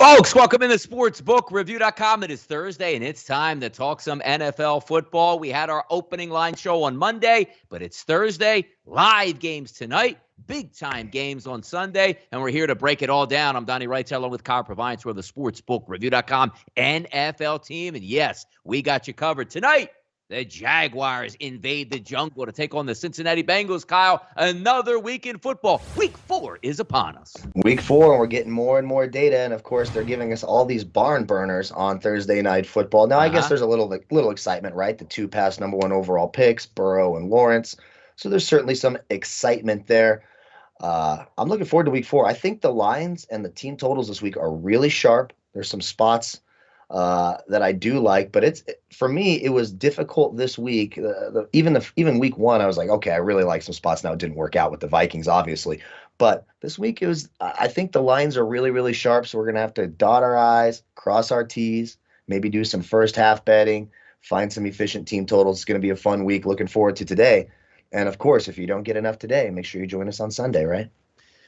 Folks, welcome into sportsbookreview.com. It is Thursday, and it's time to talk some NFL football. We had our opening line show on Monday, but it's Thursday. Live games tonight, big-time games on Sunday, and we're here to break it all down. I'm Donnie RightSide along with Purviance. We're the sportsbookreview.com NFL team, and yes, we got you covered. Tonight, the Jaguars invade the jungle to take on the Cincinnati Bengals. Kyle, another week in football. Week 4 is upon us. Week 4, and we're getting more and more data, and of course, they're giving us all these barn burners on Thursday Night Football. Now, I guess there's a little excitement, right? The 2 past number 1 overall picks, Burrow and Lawrence. So there's certainly some excitement there. I'm looking forward to Week 4. I think the lines and the team totals this week are really sharp. There's some spots that I do like, but for me, it was difficult this week. Even Week 1, I was like, okay, I really like some spots. Now it didn't work out with the Vikings, obviously, but this week I think the lines are really, really sharp. So we're gonna have to dot our I's, cross our T's, maybe do some first half betting, find some efficient team totals. It's gonna be a fun week. Looking forward to today, and of course, if you don't get enough today, make sure you join us on Sunday, right?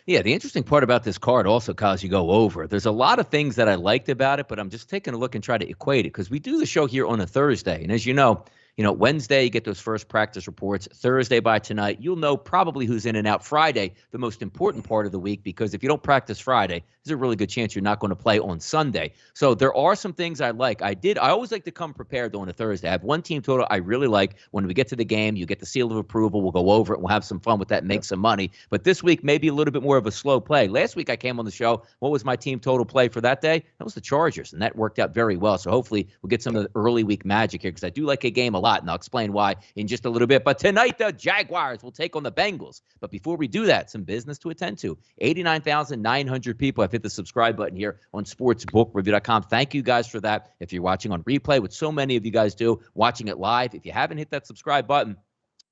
Yeah, the interesting part about this card also, Kyle, as you go over, there's a lot of things that I liked about it, but I'm just taking a look and try to equate it because we do the show here on a Thursday. And as you know, Wednesday, you get those first practice reports. Thursday by tonight, you'll know probably who's in and out. Friday, the most important part of the week, because if you don't practice Friday, there's a really good chance you're not going to play on Sunday. So there are some things I like. I always like to come prepared on a Thursday. I have one team total I really like. When we get to the game, you get the seal of approval. We'll go over it. We'll have some fun with that and make some money. But this week, maybe a little bit more of a slow play. Last week I came on the show. What was my team total play for that day? That was the Chargers, and that worked out very well. So hopefully we'll get some of the early week magic here because I do like a game a lot, and I'll explain why in just a little bit. But tonight, the Jaguars will take on the Bengals. But before we do that, some business to attend to. 89,900 people have hit the subscribe button here on sportsbookreview.com. Thank you guys for that. If you're watching on replay, which so many of you guys do, watching it live, if you haven't hit that subscribe button,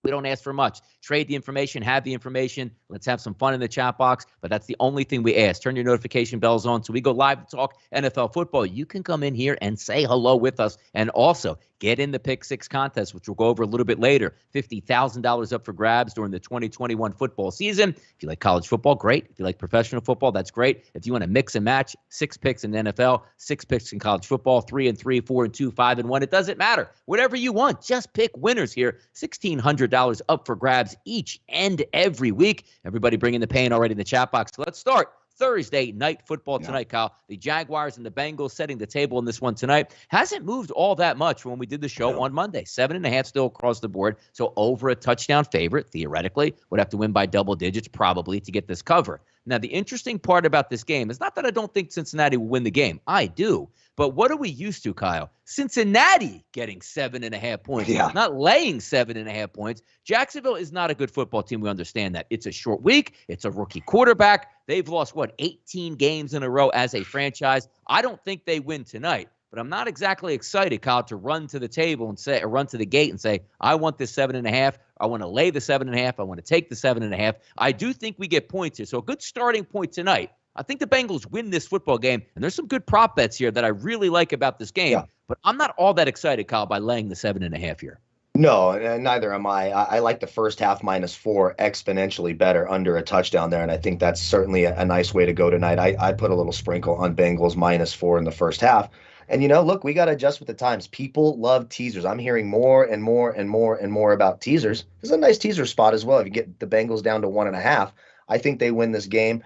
we don't ask for much. Trade the information, have the information. Let's have some fun in the chat box. But that's the only thing we ask. Turn your notification bells on so we go live to talk NFL football. You can come in here and say hello with us. And also, get in the Pick 6 contest, which we'll go over a little bit later. $50,000 up for grabs during the 2021 football season. If you like college football, great. If you like professional football, that's great. If you want to mix and match, 6 picks in the NFL, 6 picks in college football, 3 and 3, 4 and 2, 5 and 1. It doesn't matter. Whatever you want, just pick winners here. $1,600 up for grabs each and every week. Everybody bringing the pain already in the chat box. So let's start. Thursday night football tonight, Kyle. The Jaguars and the Bengals setting the table in this one tonight. Hasn't moved all that much from when we did the show on Monday. 7.5 still across the board. So over a touchdown favorite, theoretically, would have to win by double digits probably to get this cover. Now, the interesting part about this game is not that I don't think Cincinnati will win the game. I do. But what are we used to, Kyle? Cincinnati getting 7.5 points, not laying 7.5 points. Jacksonville is not a good football team. We understand that. It's a short week. It's a rookie quarterback. They've lost, 18 games in a row as a franchise. I don't think they win tonight. But I'm not exactly excited, Kyle, to run to the table and say, or run to the gate and say, I want this 7.5. I want to lay the 7.5. I want to take the 7.5. I do think we get points here. So a good starting point tonight. I think the Bengals win this football game, and there's some good prop bets here that I really like about this game. But I'm not all that excited, Kyle, by laying the 7.5 here. No, neither am I. I like the first half -4 exponentially better under a touchdown there, and I think that's certainly a nice way to go tonight. I put a little sprinkle on Bengals -4 in the first half. And, look, we got to adjust with the times. People love teasers. I'm hearing more and more and more and more about teasers. There's a nice teaser spot as well. If you get the Bengals down to 1.5, I think they win this game.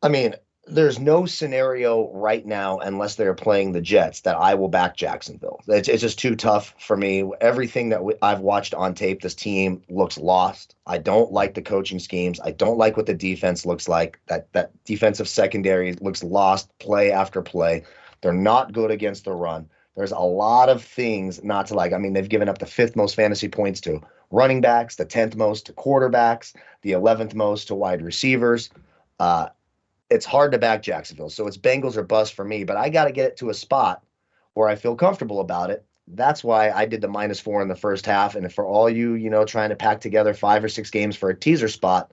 I mean, there's no scenario right now, unless they're playing the Jets, that I will back Jacksonville. It's just too tough for me. Everything that I've watched on tape, this team looks lost. I don't like the coaching schemes. I don't like what the defense looks like. That defensive secondary looks lost play after play. They're not good against the run. There's a lot of things not to like. I mean, they've given up the 5th most fantasy points to running backs, the 10th most to quarterbacks, the 11th most to wide receivers. It's hard to back Jacksonville. So it's Bengals or bust for me, but I got to get it to a spot where I feel comfortable about it. That's why I did the -4 in the first half. And for all you, trying to pack together 5 or 6 games for a teaser spot,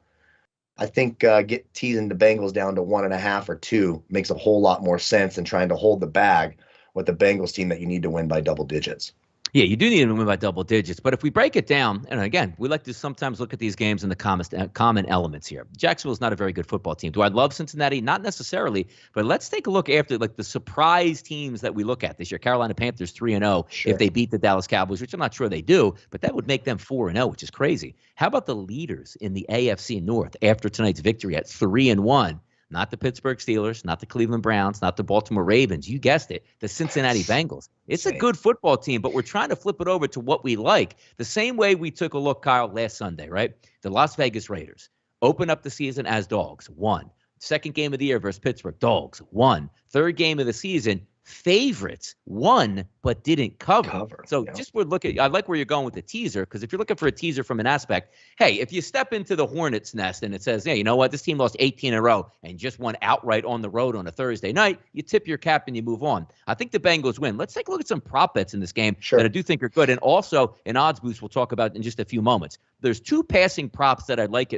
I think get teasing the Bengals down to 1.5 or 2 makes a whole lot more sense than trying to hold the bag with the Bengals team that you need to win by double digits. Yeah, you do need to win by double digits. But if we break it down, and again, we like to sometimes look at these games and the common elements here. Jacksonville's not a very good football team. Do I love Cincinnati? Not necessarily. But let's take a look after like the surprise teams that we look at this year. Carolina Panthers 3-0 if they beat the Dallas Cowboys, which I'm not sure they do, but that would make them 4-0, which is crazy. How about the leaders in the AFC North after tonight's victory at 3-1? Not the Pittsburgh Steelers, not the Cleveland Browns, not the Baltimore Ravens. You guessed it, the Cincinnati Bengals. It's a good football team, but we're trying to flip it over to what we like. The same way we took a look, Kyle, last Sunday, right? The Las Vegas Raiders open up the season as dogs, won. Second game of the year versus Pittsburgh, dogs, won. Third game of the season, favorites, won but didn't cover. So just we're looking, I like where you're going with the teaser, because if you're looking for a teaser from an aspect, hey, if you step into the Hornets nest and it says, hey, you know what, this team lost 18 in a row and just won outright on the road on a Thursday night, you tip your cap and you move on. I think the Bengals win. Let's take a look at some prop bets in this game that I do think are good. And also an odds boost we'll talk about in just a few moments. There's two passing props that I like,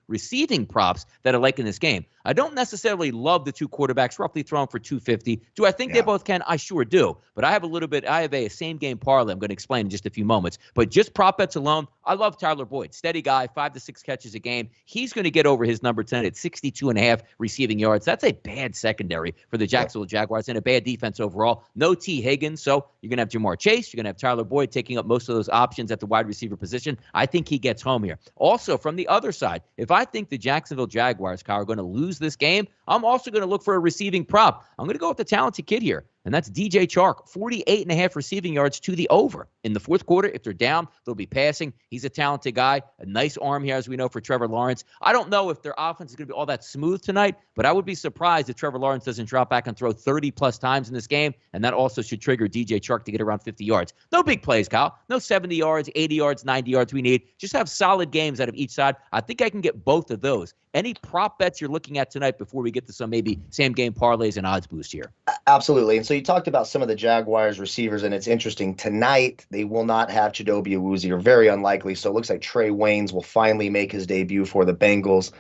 receiving props that I like in this game. I don't necessarily love the two quarterbacks roughly thrown for 250. Do I think they both can? I sure do. But I have a same game parlay I'm going to explain in just a few moments. But just prop bets alone, I love Tyler Boyd. Steady guy, 5 to 6 catches a game. He's going to get over his number 10 at 62.5 receiving yards. That's a bad secondary for the Jacksonville Jaguars and a bad defense overall. No T. Higgins, so you're going to have Jamar Chase. You're going to have Tyler Boyd taking up most of those options at the wide receiver position. I think he gets home here. Also, from the other side, if I think the Jacksonville Jaguars, Kyle, are going to lose this game, I'm also going to look for a receiving prop. I'm going to go with the talented kid here, and that's DJ Chark, 48.5 receiving yards to the over. In the fourth quarter, if they're down, they'll be passing. He's a talented guy, a nice arm here, as we know, for Trevor Lawrence. I don't know if their offense is going to be all that smooth tonight, but I would be surprised if Trevor Lawrence doesn't drop back and throw 30-plus times in this game, and that also should trigger DJ Chark to get around 50 yards. No big plays, Kyle. No 70 yards, 80 yards, 90 yards we need. Just have solid games out of each side. I think I can get both of those. Any prop bets you're looking at tonight before we get to some maybe same-game parlays and odds boost here? Absolutely. And so you talked about some of the Jaguars receivers, and it's interesting. Tonight, they will not have Chidobe Awuzie, or very unlikely. So it looks like Trey Waynes will finally make his debut for the Bengals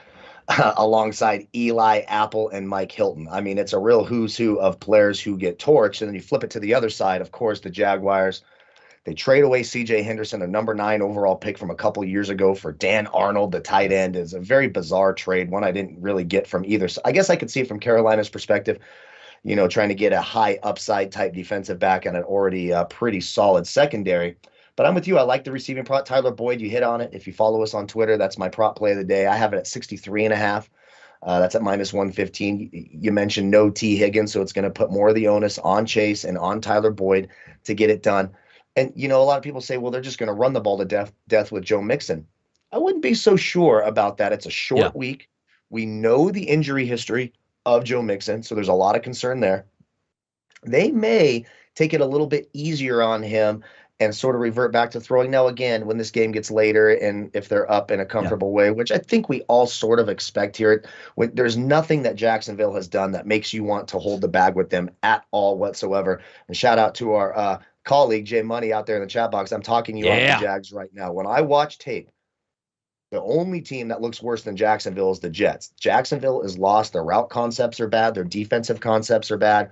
alongside Eli Apple and Mike Hilton. I mean, it's a real who's who of players who get torched. And then you flip it to the other side, of course, the Jaguars. They trade away C.J. Henderson, a number 9 overall pick from a couple years ago, for Dan Arnold, the tight end. Is a very bizarre trade, one I didn't really get from either. So I guess I could see it from Carolina's perspective, you know, trying to get a high upside type defensive back and an already pretty solid secondary. But I'm with you. I like the receiving prop. Tyler Boyd, you hit on it. If you follow us on Twitter, that's my prop play of the day. I have it at 63.5. That's at minus 115. You mentioned no T. Higgins, so it's going to put more of the onus on Chase and on Tyler Boyd to get it done. And, you know, a lot of people say, well, they're just going to run the ball to death with Joe Mixon. I wouldn't be so sure about that. It's a short week. We know the injury history of Joe Mixon, so there's a lot of concern there. They may take it a little bit easier on him and sort of revert back to throwing. Now, again, when this game gets later and if they're up in a comfortable way, which I think we all sort of expect here, there's nothing that Jacksonville has done that makes you want to hold the bag with them at all whatsoever. And shout out to our colleague, Jay Money, out there in the chat box. I'm talking to you on the Jags right now. When I watch tape, the only team that looks worse than Jacksonville is the Jets. Jacksonville is lost. Their route concepts are bad. Their defensive concepts are bad.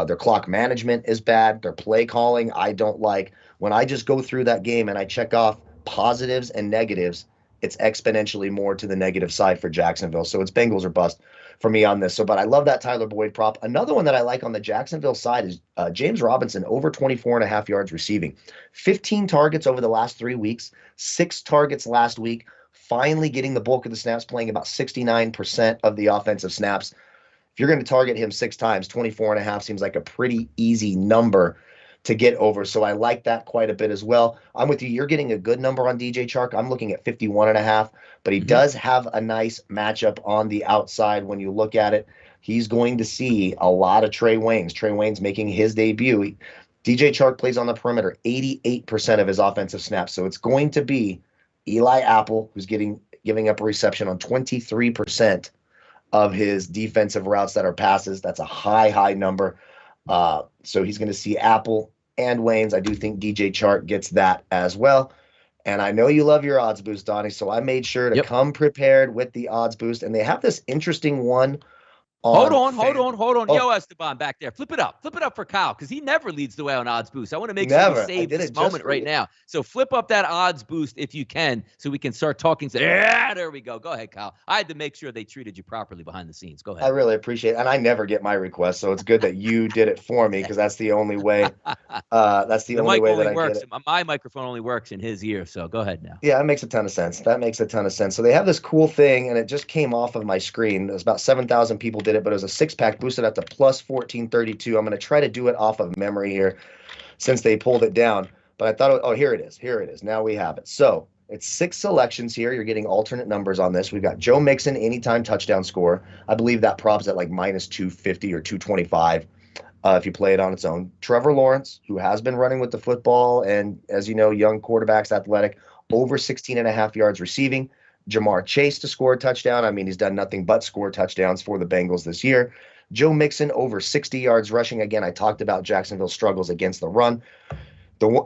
Their clock management is bad. Their play calling, I don't like. When I just go through that game and I check off positives and negatives, it's exponentially more to the negative side for Jacksonville. So it's Bengals or bust for me on this. So, but I love that Tyler Boyd prop. Another one that I like on the Jacksonville side is James Robinson, over 24.5 yards receiving. 15 targets over the last 3 weeks, 6 targets last week, finally getting the bulk of the snaps, playing about 69% of the offensive snaps. If you're going to target him 6 times, 24.5 seems like a pretty easy number to get over. So I like that quite a bit as well. I'm with you. You're getting a good number on DJ Chark. I'm looking at 51.5, but he does have a nice matchup on the outside. When you look at it, he's going to see a lot of Trey Waynes. Trey Waynes making his debut. DJ Chark plays on the perimeter 88% of his offensive snaps. So it's going to be Eli Apple, who's giving up a reception on 23% of his defensive routes that are passes. That's a high number. So he's going to see Apple and Waynes. I do think DJ Chark gets that as well. And I know you love your odds boost, Donnie, so I made sure to come prepared with the odds boost. And they have this interesting one Hold on on, hold fan. on, hold on. Oh, Yo, Esteban back there. Flip it up for Kyle because he never leads the way on odds boost. I want to make sure we never. I save did this it just moment for right you. now. So flip up that odds boost if you can so we can start talking. Yeah, there we go. Go ahead, Kyle. I had to make sure they treated you properly behind the scenes. Go I ahead. really appreciate it. And I never get my requests, so it's good that you did it for me because that's the only way. That's the The only mic way that only I get works. it. My microphone only works in his ear. So go ahead now. Yeah, that makes a ton of sense. That makes a ton of sense. So they have this cool thing, and it just came off of my screen. It was about 7,000 people did it, but it was a six-pack boosted up to plus 1432. I'm going to try to do it off of memory here since they pulled it down. But I thought, oh, here it is. Here it is. Now we have it. So it's 6 selections here. You're getting alternate numbers on this. We've got Joe Mixon, anytime touchdown score. I believe that prop's at like minus 250 or 225. If you play it on its own. Trevor Lawrence, who has been running with the football and, as you know, young quarterbacks, athletic, over 16 and a half yards receiving. Jamar Chase to score a touchdown. I mean, he's done nothing but score touchdowns for the Bengals this year. Joe Mixon, over 60 yards rushing. Again, I talked about Jacksonville's struggles against the run.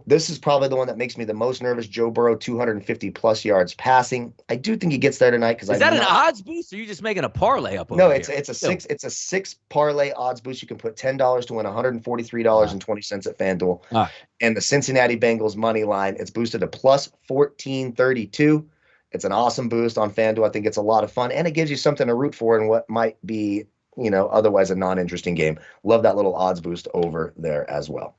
This is probably the one that makes me the most nervous. Joe Burrow, 250 plus yards passing. I do think he gets there tonight because Is that an odds boost or are you just making a parlay up over no, here? it's a six parlay odds boost. You can put $10 to win $143.20 at FanDuel. And the Cincinnati Bengals money line, it's boosted to plus 1432. It's an awesome boost on FanDuel. I think it's a lot of fun, and it gives you something to root for in what might be, otherwise a non-interesting game. Love that little odds boost over there as well.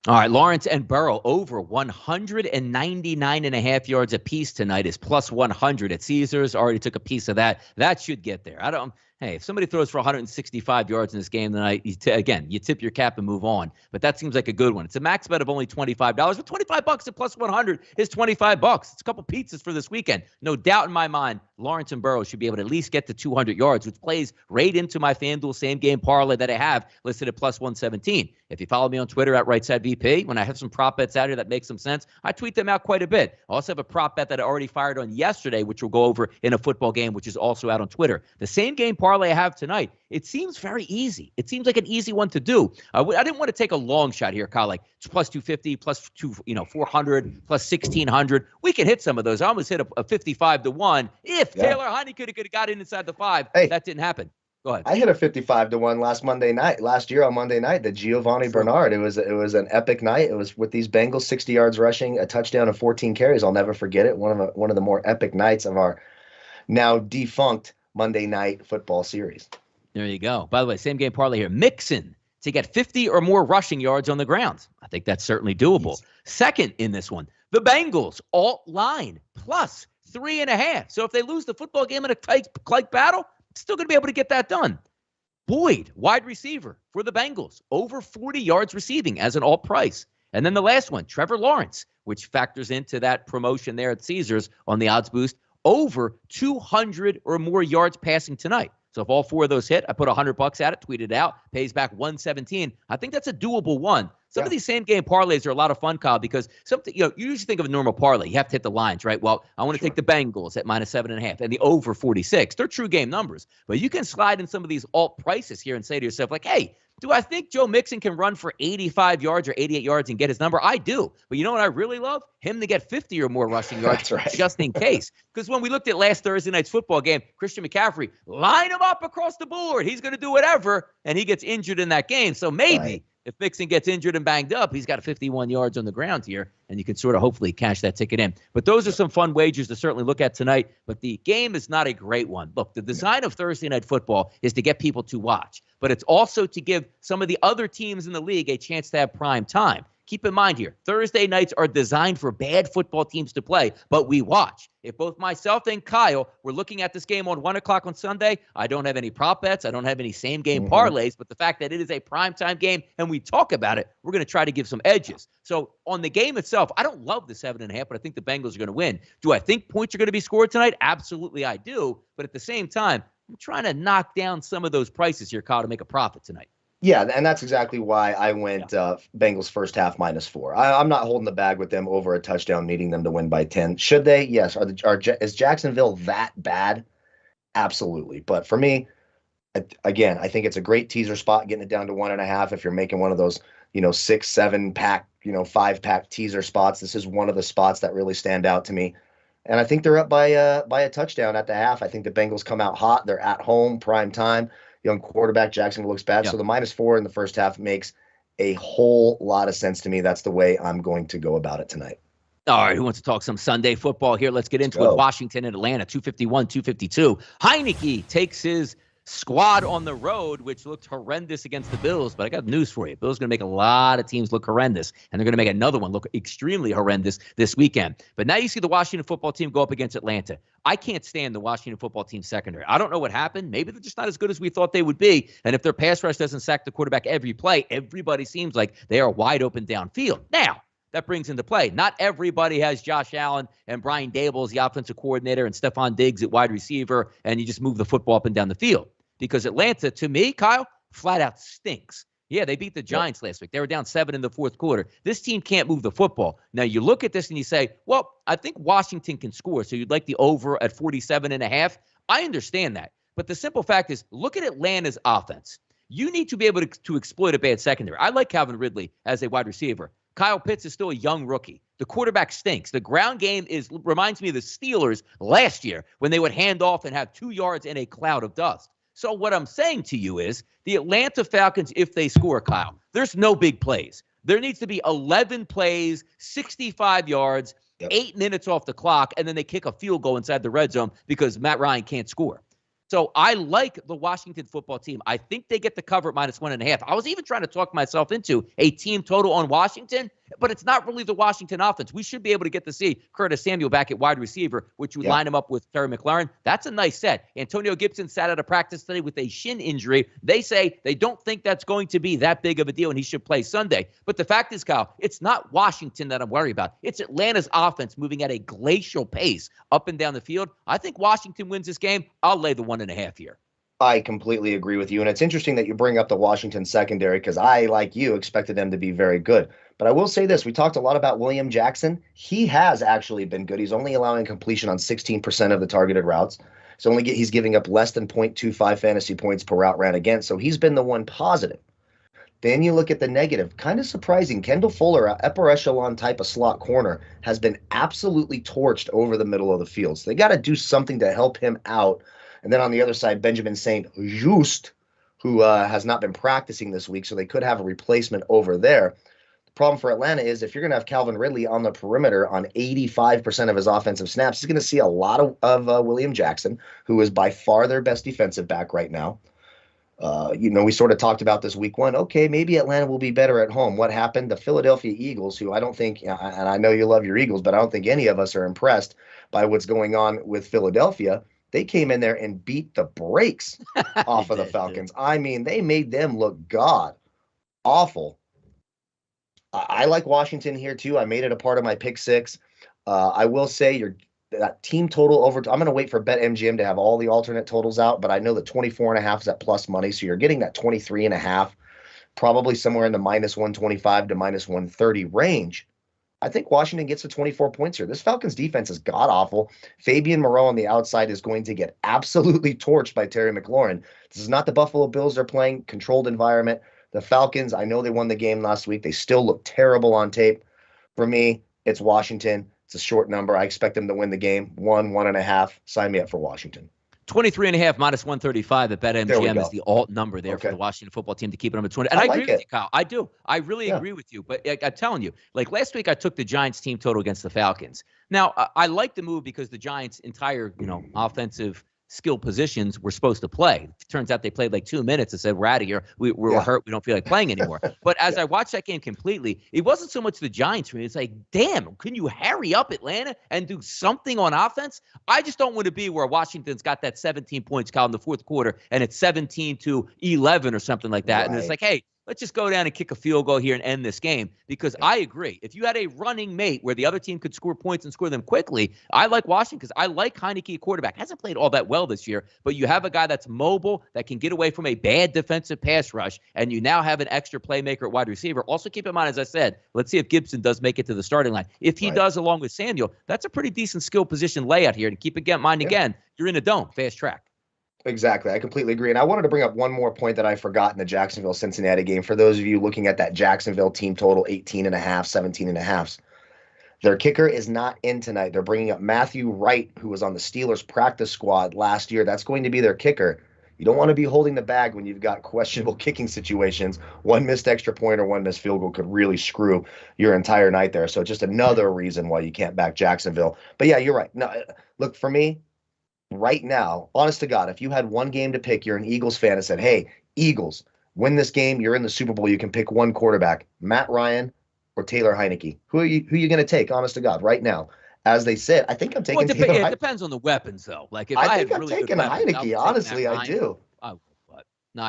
All right, Lawrence and Burrow over 199 and a half yards apiece tonight is plus 100 at Caesars. Already took a piece of that. That should get there. Hey, if somebody throws for 165 yards in this game tonight, you tip your cap and move on. But that seems like a good one. It's a max bet of only $25, but $25 at plus 100 is $25. It's a couple pizzas for this weekend. No doubt in my mind, Lawrence and Burrow should be able to at least get to 200 yards, which plays right into my FanDuel same game parlay that I have listed at plus 117. If you follow me on Twitter at RightSideVP, when I have some prop bets out here that make some sense, I tweet them out quite a bit. I also have a prop bet that I already fired on yesterday, which we'll go over in a football game, which is also out on Twitter. The same game parlay I have tonight, it seems very easy. It seems like an easy one to do. I didn't want to take a long shot here, Kyle, like it's plus 250, plus 400, plus 1,600. We can hit some of those. I almost hit a 55 to 1. If Taylor Heinicke could have got in inside the 5, that didn't happen. Go ahead. I hit a 55 to 1 last year on Monday night, the Giovanni Bernard. It was an epic night. It was with these Bengals, 60 yards rushing, a touchdown and 14 carries. I'll never forget it. One of the more epic nights of our now defunct Monday night football series. There you go. By the way, same game parlay here. Mixon to get 50 or more rushing yards on the ground. I think that's certainly doable. Second in this one, the Bengals alt line plus 3.5. So if they lose the football game in a tight battle, still going to be able to get that done. Boyd, wide receiver for the Bengals, over 40 yards receiving as an alt price. And then the last one, Trevor Lawrence, which factors into that promotion there at Caesars on the odds boost, over 200 or more yards passing tonight. So if all 4 of those hit, I put $100 at it, tweet it out, pays back 117. I think that's a doable one. Some of these same game parlays are a lot of fun, Kyle, because you usually think of a normal parlay. You have to hit the lines, right? Well, I want to take the Bengals at minus 7.5 and the over 46. They're true game numbers. But you can slide in some of these alt prices here and say to yourself, like, hey, do I think Joe Mixon can run for 85 yards or 88 yards and get his number? I do. But you know what I really love? Him to get 50 or more rushing yards just in case. Because when we looked at last Thursday night's football game, Christian McCaffrey, line him up across the board. He's going to do whatever, and he gets injured in that game. So maybe if Mixon gets injured and banged up, he's got 51 yards on the ground here, and you can sort of hopefully cash that ticket in. But those are some fun wagers to certainly look at tonight. But the game is not a great one. Look, the design of Thursday Night Football is to get people to watch, but it's also to give some of the other teams in the league a chance to have prime time. Keep in mind here, Thursday nights are designed for bad football teams to play, but we watch. If both myself and Kyle were looking at this game on 1 o'clock on Sunday, I don't have any prop bets. I don't have any same-game parlays, but the fact that it is a primetime game and we talk about it, we're going to try to give some edges. So on the game itself, I don't love the 7.5, but I think the Bengals are going to win. Do I think points are going to be scored tonight? Absolutely I do. But at the same time, I'm trying to knock down some of those prices here, Kyle, to make a profit tonight. Yeah, and that's exactly why I went Bengals first half -4. I'm not holding the bag with them over a touchdown, needing them to win by 10. Should they? Yes. Is Jacksonville that bad? Absolutely. But for me, again, I think it's a great teaser spot, getting it down to 1.5. If you're making one of those, 6, 7-pack, 5-pack teaser spots, this is one of the spots that really stand out to me. And I think they're up by a touchdown at the half. I think the Bengals come out hot. They're at home, prime time. young quarterback. Jacksonville looks bad. Yeah. So the -4 in the first half makes a whole lot of sense to me. That's the way I'm going to go about it tonight. All right, who wants to talk some Sunday football here? Let's get into it. Washington and Atlanta, 251, 252. Heineke takes his squad on the road, which looked horrendous against the Bills, but I got news for you. Bills going to make a lot of teams look horrendous, and they're going to make another one look extremely horrendous this weekend. But now you see the Washington football team go up against Atlanta. I can't stand the Washington football team secondary. I don't know what happened. Maybe they're just not as good as we thought they would be, and if their pass rush doesn't sack the quarterback every play, everybody seems like they are wide open downfield. Now, that brings into play, not everybody has Josh Allen and Brian Dable as the offensive coordinator and Stephon Diggs at wide receiver, and you just move the football up and down the field. Because Atlanta, to me, Kyle, flat out stinks. Yeah, they beat the Giants last week. They were down 7 in the fourth quarter. This team can't move the football. Now, you look at this and you say, well, I think Washington can score, so you'd like the over at 47.5. I understand that. But the simple fact is, look at Atlanta's offense. You need to be able to exploit a bad secondary. I like Calvin Ridley as a wide receiver. Kyle Pitts is still a young rookie. The quarterback stinks. The ground game reminds me of the Steelers last year when they would hand off and have 2 yards in a cloud of dust. So what I'm saying to you is the Atlanta Falcons, if they score, Kyle, there's no big plays. There needs to be 11 plays, 65 yards, 8 minutes off the clock, and then they kick a field goal inside the red zone because Matt Ryan can't score. So I like the Washington football team. I think they get the cover at -1.5. I was even trying to talk myself into a team total on Washington, but it's not really the Washington offense. We should be able to get to see Curtis Samuel back at wide receiver, which would line him up with Terry McLaurin. That's a nice set. Antonio Gibson sat out of practice today with a shin injury. They say they don't think that's going to be that big of a deal, and he should play Sunday. But the fact is, Kyle, it's not Washington that I'm worried about. It's Atlanta's offense moving at a glacial pace up and down the field. I think Washington wins this game. I'll lay the 1.5 here. I completely agree with you. And it's interesting that you bring up the Washington secondary because I, like you, expected them to be very good. But I will say this. We talked a lot about William Jackson. He has actually been good. He's only allowing completion on 16% of the targeted routes. So he's giving up less than 0.25 fantasy points per route ran against. So he's been the one positive. Then you look at the negative. Kind of surprising. Kendall Fuller, an upper echelon type of slot corner, has been absolutely torched over the middle of the field. So they got to do something to help him out. And then on the other side, Benjamin St-Juste, who has not been practicing this week, so they could have a replacement over there. The problem for Atlanta is if you're going to have Calvin Ridley on the perimeter on 85% of his offensive snaps, he's going to see a lot of William Jackson, who is by far their best defensive back right now. We sort of talked about this week 1. Okay, maybe Atlanta will be better at home. What happened? The Philadelphia Eagles, who I don't think, and I know you love your Eagles, but I don't think any of us are impressed by what's going on with Philadelphia. They came in there and beat the brakes off of the Falcons. I mean, they made them look god awful. I like Washington here too. I made it a part of my pick 6. I will say that team total over. I'm going to wait for BetMGM to have all the alternate totals out, but I know that 24.5 is at plus money, so you're getting that 23.5, probably somewhere in the -125 to -130 range. I think Washington gets to 24 points here. This Falcons defense is god-awful. Fabian Moreau on the outside is going to get absolutely torched by Terry McLaurin. This is not the Buffalo Bills they're playing, controlled environment. The Falcons, I know they won the game last week. They still look terrible on tape. For me, it's Washington. It's a short number. I expect them to win the game. 1.5. Sign me up for Washington. 23.5 -135 at BetMGM is the alt number there for the Washington football team to keep it on the 20. And I agree with you, Kyle. I do. I really agree with you. But I'm telling you, like last week, I took the Giants team total against the Falcons. Now, I like the move because the Giants' entire, offensive skill positions were supposed to play. It turns out they played like 2 minutes and said, we're out of here. We're hurt. We don't feel like playing anymore. But as I watched that game completely, it wasn't so much the Giants for me. It's like, damn, can you hurry up Atlanta and do something on offense? I just don't want to be where Washington's got that 17 points, Kyle, in the fourth quarter, and it's 17-11 or something like that. Right. And it's like, hey, let's just go down and kick a field goal here and end this game. Because I agree. If you had a running mate where the other team could score points and score them quickly, I like Washington because I like Heineke quarterback. Hasn't played all that well this year, but you have a guy that's mobile, that can get away from a bad defensive pass rush, and you now have an extra playmaker at wide receiver. Also keep in mind, as I said, let's see if Gibson does make it to the starting line. If he does, along with Samuel, that's a pretty decent skill position layout here. And keep in mind, again, you're in a dome, fast track. Exactly. I completely agree. And I wanted to bring up one more point that I forgot in the Jacksonville-Cincinnati game. For those of you looking at that Jacksonville team total, 18.5, 17.5. Their kicker is not in tonight. They're bringing up Matthew Wright, who was on the Steelers practice squad last year. That's going to be their kicker. You don't want to be holding the bag when you've got questionable kicking situations. One missed extra point or one missed field goal could really screw your entire night there. So just another reason why you can't back Jacksonville. But yeah, you're right. No, look, for me, right now, honest to God, if you had one game to pick, you're an Eagles fan and said, hey, Eagles, win this game, you're in the Super Bowl, you can pick one quarterback, Matt Ryan or Taylor Heineke. Who are you going to take, honest to God, right now? As they said, I think I'm taking Taylor Heineke. It depends on the weapons, though. Like, if I had think I'm really taking good weapons, Heineke, honestly, I do.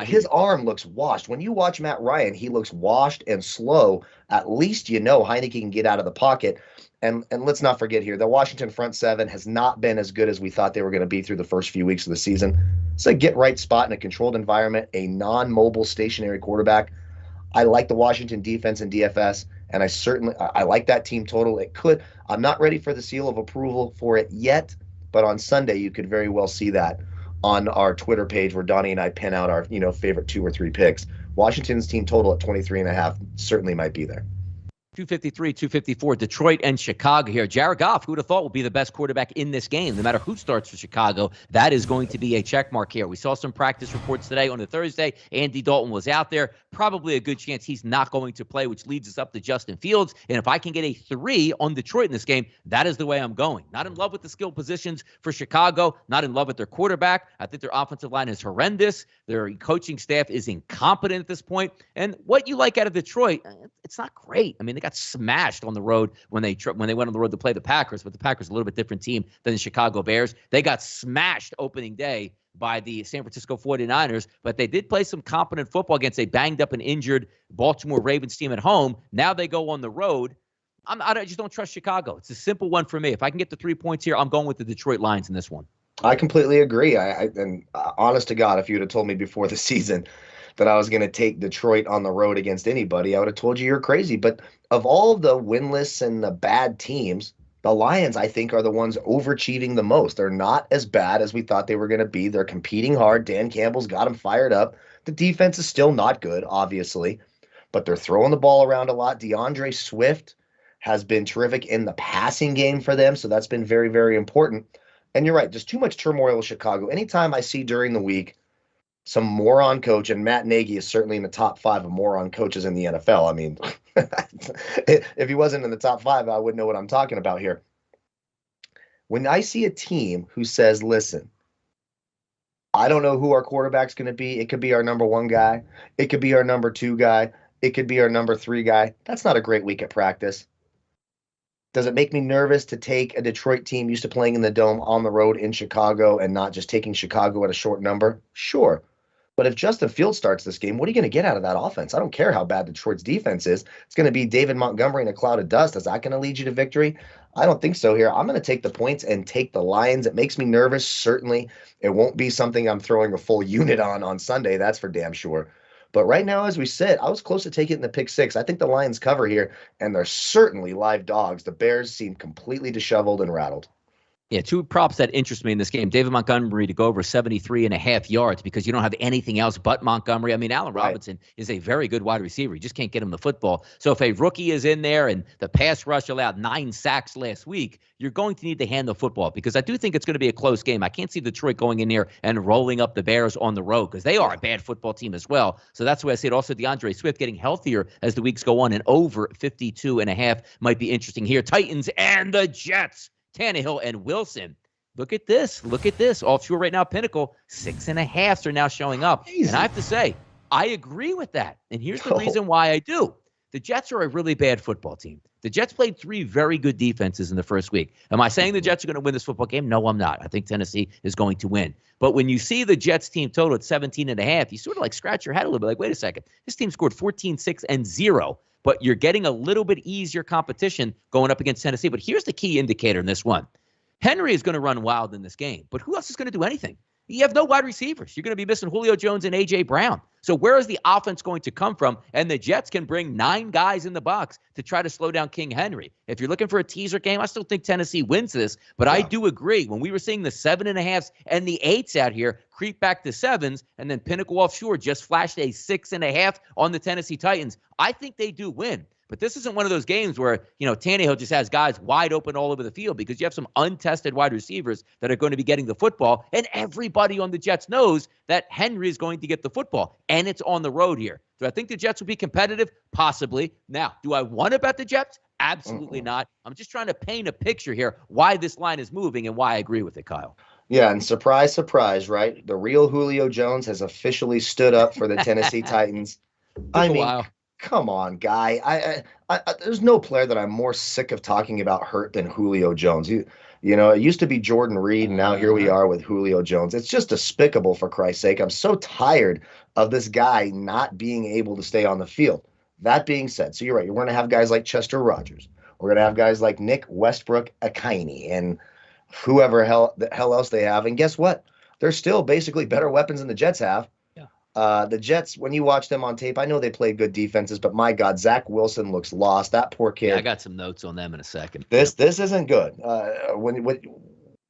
His arm looks washed. When you watch Matt Ryan, he looks washed and slow. At least you know Heineke can get out of the pocket. And let's not forget here, the Washington front seven has not been as good as we thought they were going to be through the first few weeks of the season. It's a get-right spot in a controlled environment, a non-mobile stationary quarterback. I like the Washington defense and DFS, and I like that team total. I'm not ready for the seal of approval for it yet, but on Sunday you could very well see that on our Twitter page where Donnie and I pin out our favorite 2 or 3 picks. Washington's team total at 23.5 certainly might be there. 253, 254, Detroit and Chicago here. Jared Goff, who would have thought, will be the best quarterback in this game. No matter who starts for Chicago, that is going to be a check mark here. We saw some practice reports today on a Thursday. Andy Dalton was out there. Probably a good chance he's not going to play, which leads us up to Justin Fields. And if I can get a 3 on Detroit in this game, that is the way I'm going. Not in love with the skill positions for Chicago. Not in love with their quarterback. I think their offensive line is horrendous. Their coaching staff is incompetent at this point. And what you like out of Detroit, it's not great. I mean, they got smashed on the road when they went on the road to play the Packers, but the Packers are a little bit different team than the Chicago Bears. They got smashed opening day by the San Francisco 49ers, but they did play some competent football against a banged up and injured Baltimore Ravens team at home. Now they go on the road. I just don't trust Chicago. It's a simple one for me. If I can get the 3 points here, I'm going with the Detroit Lions in this one. I completely agree. Honest to God, if you would have told me before the season that I was going to take Detroit on the road against anybody, I would have told you you're crazy. But of all the winless and the bad teams, the Lions, I think, are the ones overachieving the most. They're not as bad as we thought they were going to be. They're competing hard. Dan Campbell's got them fired up. The defense is still not good, obviously, but they're throwing the ball around a lot. DeAndre Swift has been terrific in the passing game for them, so that's been very, very important. And you're right, just too much turmoil with Chicago. Anytime I see during the week some moron coach, and Matt Nagy is certainly in the top 5 of moron coaches in the NFL. I mean, if he wasn't in the top 5, I wouldn't know what I'm talking about here. When I see a team who says, listen, I don't know who our quarterback's going to be. It could be our number 1 guy. It could be our number 2 guy. It could be our number 3 guy. That's not a great week at practice. Does it make me nervous to take a Detroit team used to playing in the Dome on the road in Chicago and not just taking Chicago at a short number? Sure. But if Justin Fields starts this game, what are you going to get out of that offense? I don't care how bad Detroit's defense is. It's going to be David Montgomery in a cloud of dust. Is that going to lead you to victory? I don't think so here. I'm going to take the points and take the Lions. It makes me nervous, certainly. It won't be something I'm throwing a full unit on Sunday. That's for damn sure. But right now, as we said, I was close to taking it in the pick 6. I think the Lions cover here, and they're certainly live dogs. The Bears seem completely disheveled and rattled. Yeah, 2 props that interest me in this game. David Montgomery to go over 73.5 yards because you don't have anything else but Montgomery. I mean, Allen Robinson is a very good wide receiver. You just can't get him the football. So if a rookie is in there and the pass rush allowed 9 sacks last week, you're going to need to hand the football because I do think it's going to be a close game. I can't see Detroit going in there and rolling up the Bears on the road because they are a bad football team as well. So that's why I said also DeAndre Swift getting healthier as the weeks go on, and over 52.5 might be interesting here. Titans and the Jets. Tannehill and Wilson. Look at this. Look at this. Offshore right now, Pinnacle, 6.5s are now showing up. Easy. And I have to say, I agree with that. And here's the reason why I do. The Jets are a really bad football team. The Jets played 3 very good defenses in the first week. Am I saying the Jets are going to win this football game? No, I'm not. I think Tennessee is going to win. But when you see the Jets team total at 17.5, you sort of like scratch your head a little bit like, wait a second. This team scored 14, 6, and 0. But you're getting a little bit easier competition going up against Tennessee. But here's the key indicator in this one. Henry is going to run wild in this game. But who else is going to do anything? You have no wide receivers. You're going to be missing Julio Jones and A.J. Brown. So where is the offense going to come from? And the Jets can bring 9 guys in the box to try to slow down King Henry. If you're looking for a teaser game, I still think Tennessee wins this. But I do agree. When we were seeing the 7.5s and the 8s out here creep back to 7s, and then Pinnacle Offshore just flashed a 6.5 on the Tennessee Titans, I think they do win. But this isn't one of those games where, Tannehill just has guys wide open all over the field because you have some untested wide receivers that are going to be getting the football. And everybody on the Jets knows that Henry is going to get the football. And it's on the road here. Do I think the Jets will be competitive? Possibly. Now, do I want to bet the Jets? Absolutely not. I'm just trying to paint a picture here why this line is moving and why I agree with it, Kyle. Yeah, and surprise, surprise, right? The real Julio Jones has officially stood up for the Tennessee Titans. I mean, come on, guy. There's no player that I'm more sick of talking about hurt than Julio Jones. It used to be Jordan Reed, and now here we are with Julio Jones. It's just despicable, for Christ's sake. I'm so tired of this guy not being able to stay on the field. That being said, so you're right. We're going to have guys like Chester Rogers. We're going to have guys like Nick Westbrook-Akine and whoever the hell else they have. And guess what? They're still basically better weapons than the Jets have. Yeah. The Jets, when you watch them on tape, I know they play good defenses, but my God, Zach Wilson looks lost. That poor kid. Yeah, I got some notes on them in a second. This isn't good.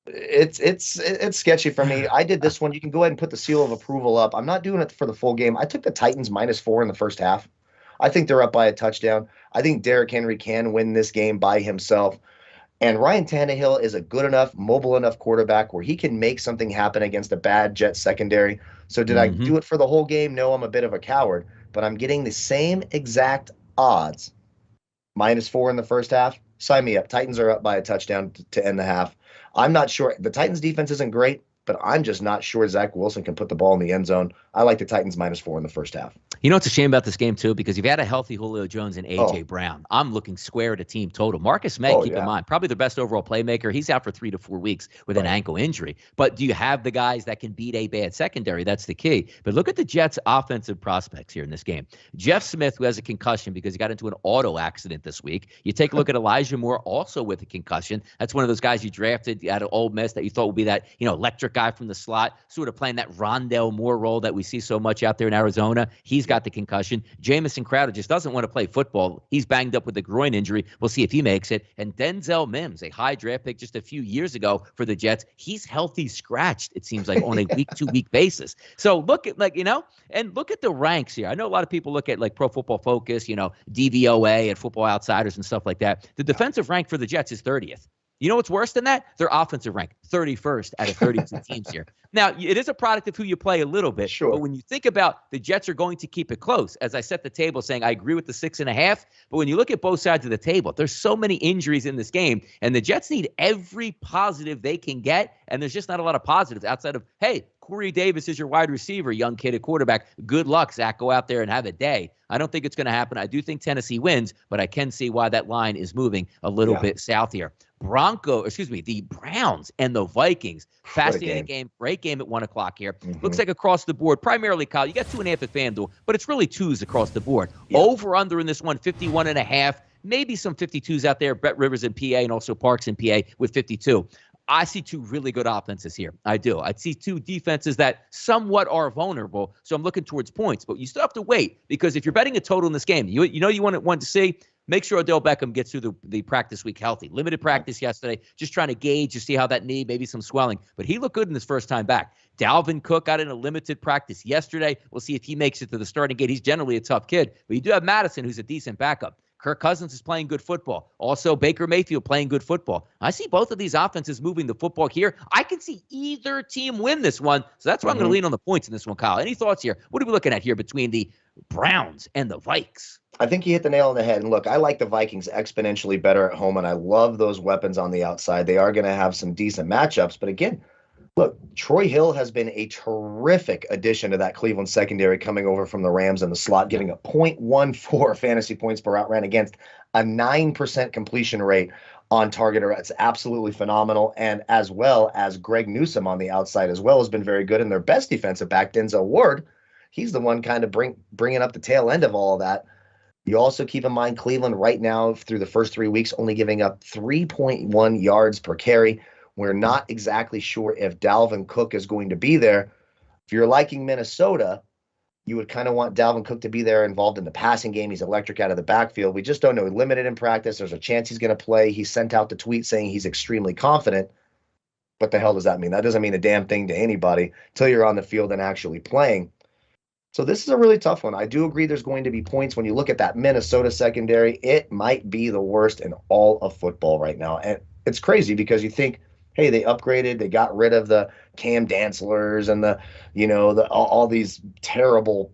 It's sketchy for me. I did this one. You can go ahead and put the seal of approval up. I'm not doing it for the full game. I took the Titans -4 in the first half. I think they're up by a touchdown. I think Derrick Henry can win this game by himself. And Ryan Tannehill is a good enough, mobile enough quarterback where he can make something happen against a bad Jets secondary. So did I do it for the whole game? No, I'm a bit of a coward. But I'm getting the same exact odds. -4 in the first half. Sign me up. Titans are up by a touchdown to end the half. I'm not sure. The Titans defense isn't great, but I'm just not sure Zach Wilson can put the ball in the end zone. I like the Titans -4 in the first half. You know what's a shame about this game, too? Because you've had a healthy Julio Jones and A.J. Brown. I'm looking square at a team total. Marcus May, keep in mind, probably the best overall playmaker. He's out for 3 to 4 weeks with an ankle injury. But do you have the guys that can beat a bad secondary? That's the key. But look at the Jets' offensive prospects here in this game. Jeff Smith, who has a concussion because he got into an auto accident this week. You take a look at Elijah Moore, also with a concussion. That's one of those guys you drafted out of Ole Miss that you thought would be that, electric guy from the slot, sort of playing that Rondale Moore role that we see so much out there in Arizona. He's got the concussion. Jamison Crowder just doesn't want to play football. He's banged up with a groin injury. We'll see if he makes it. And Denzel Mims, a high draft pick just a few years ago for the Jets, he's healthy scratched, it seems like, on a week-to-week basis. So look at, and look at the ranks here. I know a lot of people look at, Pro Football Focus, DVOA and Football Outsiders and stuff like that. The defensive rank for the Jets is 30th. You know what's worse than that? Their offensive rank, 31st out of 32 teams here. Now, it is a product of who you play a little bit. Sure. But when you think about the Jets are going to keep it close, as I set the table saying I agree with the 6.5, but when you look at both sides of the table, there's so many injuries in this game, and the Jets need every positive they can get, and there's just not a lot of positives outside of, hey, Corey Davis is your wide receiver, young kid at quarterback. Good luck, Zach. Go out there and have a day. I don't think it's going to happen. I do think Tennessee wins, but I can see why that line is moving a little bit south here. The Browns and the Vikings. Fascinating game. Great game at 1 o'clock here. Looks like across the board, primarily, Kyle, you got 2.5 at FanDuel, but it's really 2s across the board. Yeah. Over under in this one, 51.5. Maybe some 52s out there. Brett Rivers in PA and also Parks in PA with 52. I see 2 really good offenses here. I do. I see 2 defenses that somewhat are vulnerable, so I'm looking towards points. But you still have to wait, because if you're betting a total in this game, you want to see, make sure Odell Beckham gets through the practice week healthy. Limited practice yesterday, just trying to gauge to see how that knee, maybe some swelling. But he looked good in his first time back. Dalvin Cook got in a limited practice yesterday. We'll see if he makes it to the starting gate. He's generally a tough kid. But you do have Madison, who's a decent backup. Kirk Cousins is playing good football. Also, Baker Mayfield playing good football. I see both of these offenses moving the football here. I can see either team win this one. So that's why I'm going to lean on the points in this one, Kyle. Any thoughts here? What are we looking at here between the Browns and the Vikes? I think you hit the nail on the head. And look, I like the Vikings exponentially better at home, and I love those weapons on the outside. They are going to have some decent matchups. But again, look, Troy Hill has been a terrific addition to that Cleveland secondary, coming over from the Rams in the slot, getting a .14 fantasy points per route ran against, a 9% completion rate on target. It's absolutely phenomenal. And as well as Greg Newsome on the outside as well has been very good. And their best defensive back, Denzel Ward, he's the one kind of bringing up the tail end of all of that. You also keep in mind Cleveland right now, through the first 3 weeks, only giving up 3.1 yards per carry. We're not exactly sure if Dalvin Cook is going to be there. If you're liking Minnesota, you would kind of want Dalvin Cook to be there, involved in the passing game. He's electric out of the backfield. We just don't know. Limited in practice. There's a chance he's going to play. He sent out the tweet saying he's extremely confident. What the hell does that mean? That doesn't mean a damn thing to anybody until you're on the field and actually playing. So this is a really tough one. I do agree there's going to be points when you look at that Minnesota secondary. It might be the worst in all of football right now. And it's crazy because you think, hey, they upgraded, they got rid of the Cam Dantzlers and all these terrible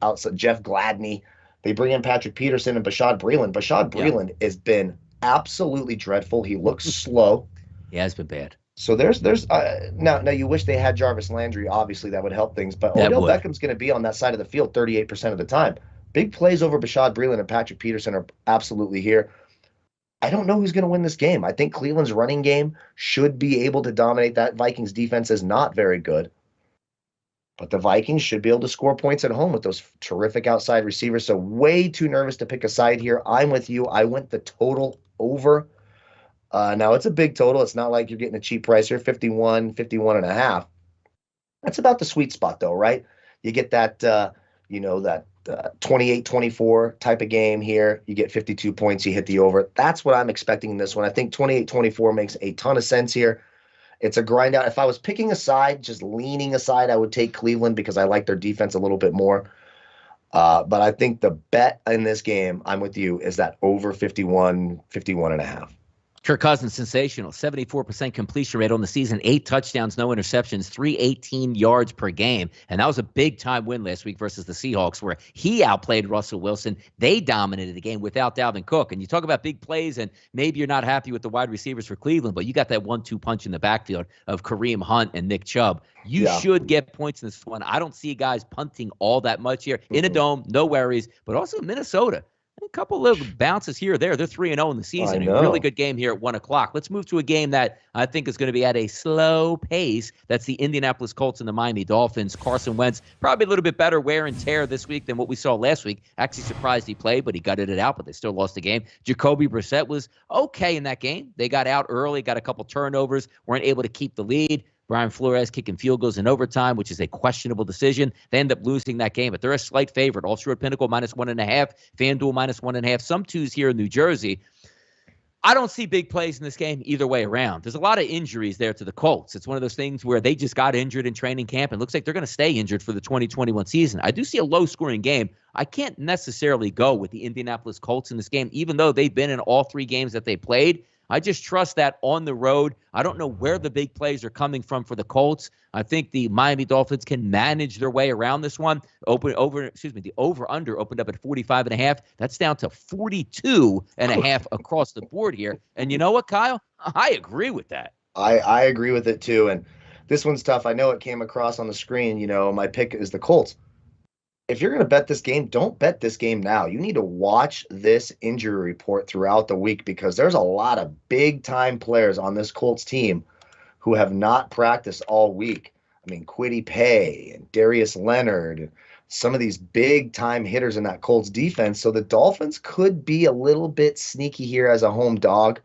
outside Jeff Gladney. They bring in Patrick Peterson and Bashad Breeland. Bashad Breeland has been absolutely dreadful. He looks slow. He has been bad. So there's now you wish they had Jarvis Landry. Obviously, that would help things. But Odell Beckham's going to be on that side of the field 38% of the time. Big plays over Bashad Breeland and Patrick Peterson are absolutely here. I don't know who's going to win this game. I think Cleveland's running game should be able to dominate. That Vikings defense is not very good. But the Vikings should be able to score points at home with those terrific outside receivers. So way too nervous to pick a side here. I'm with you. I went the total over. Now, it's a big total. It's not like you're getting a cheap price here, 51 and a half. That's about the sweet spot, though, right? You get that, that 28-24 type of game here. You get 52 points. You hit the over. That's what I'm expecting in this one. I think 28-24 makes a ton of sense here. It's a grind out. If I was picking a side, just leaning aside, I would take Cleveland because I like their defense a little bit more. But I think the bet in this game, I'm with you, is that over 51 and a half. Kirk Cousins, sensational. 74% completion rate on the season, 8 touchdowns, no interceptions, 318 yards per game. And that was a big-time win last week versus the Seahawks where he outplayed Russell Wilson. They dominated the game without Dalvin Cook. And you talk about big plays, and maybe you're not happy with the wide receivers for Cleveland, but you got that 1-2 punch in the backfield of Kareem Hunt and Nick Chubb. You should get points in this one. I don't see guys punting all that much here. In a dome, no worries, but also Minnesota. A couple of bounces here or there. They're 3-0 in the season. A really good game here at 1 o'clock. Let's move to a game that I think is going to be at a slow pace. That's the Indianapolis Colts and the Miami Dolphins. Carson Wentz, probably a little bit better wear and tear this week than what we saw last week. Actually surprised he played, but he gutted it out, but they still lost the game. Jacoby Brissett was okay in that game. They got out early, got a couple turnovers, weren't able to keep the lead. Brian Flores kicking field goals in overtime, which is a questionable decision. They end up losing that game, but they're a slight favorite. All-Shore Pinnacle -1.5, FanDuel -1.5, some twos here in New Jersey. I don't see big plays in this game either way around. There's a lot of injuries there to the Colts. It's one of those things where they just got injured in training camp and looks like they're going to stay injured for the 2021 season. I do see a low-scoring game. I can't necessarily go with the Indianapolis Colts in this game, even though they've been in all 3 games that they played. I just trust that on the road. I don't know where the big plays are coming from for the Colts. I think the Miami Dolphins can manage their way around this one. The over-under opened up at 45.5. That's down to 42.5 across the board here. And you know what, Kyle? I agree with that. I agree with it too. And this one's tough. I know it came across on the screen. My pick is the Colts. If you're going to bet this game, don't bet this game now. You need to watch this injury report throughout the week because there's a lot of big-time players on this Colts team who have not practiced all week. I mean, Kwity Paye and Darius Leonard, and some of these big-time hitters in that Colts defense. So the Dolphins could be a little bit sneaky here as a home dog.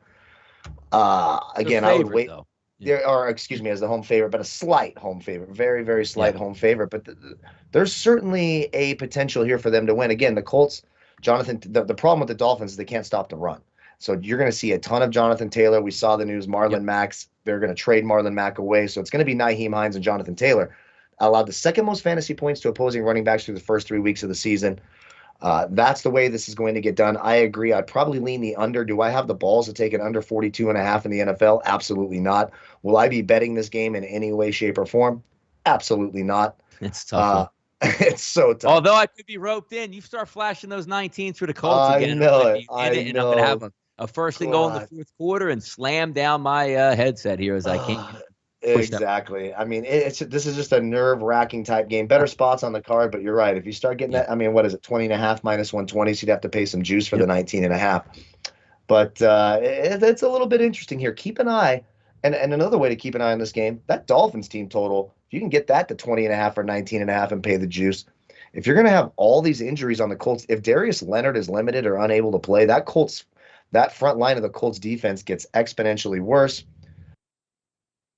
Again, I would wait. Though. As the home favorite, but a slight home favorite, very, very slight home favorite. But there's certainly a potential here for them to win. Again, the Colts, Jonathan, the problem with the Dolphins is they can't stop the run. So you're going to see a ton of Jonathan Taylor. We saw the news, Marlon Mack's. They're going to trade Marlon Mack away. So it's going to be Nyheim Hines and Jonathan Taylor. Allowed the second most fantasy points to opposing running backs through the first 3 weeks of the season. That's the way this is going to get done. I agree. I'd probably lean the under. Do I have the balls to take an under 42.5 in the NFL? Absolutely not. Will I be betting this game in any way, shape, or form? Absolutely not. It's tough. It's so tough. Although I could be roped in. You start flashing those 19s for the Colts again. I know it. And I'm going to have a first and goal in the fourth quarter and slam down my headset here as I can't. Exactly. I mean, this is just a nerve-wracking type game. Better spots on the card, but you're right. If you start getting that, I mean, what is it, 20.5 -120, so you'd have to pay some juice for the 19.5. But it's a little bit interesting here. Keep an eye, and another way to keep an eye on this game, that Dolphins team total, if you can get that to 20.5 or 19.5 and pay the juice, if you're going to have all these injuries on the Colts, if Darius Leonard is limited or unable to play, that front line of the Colts defense gets exponentially worse.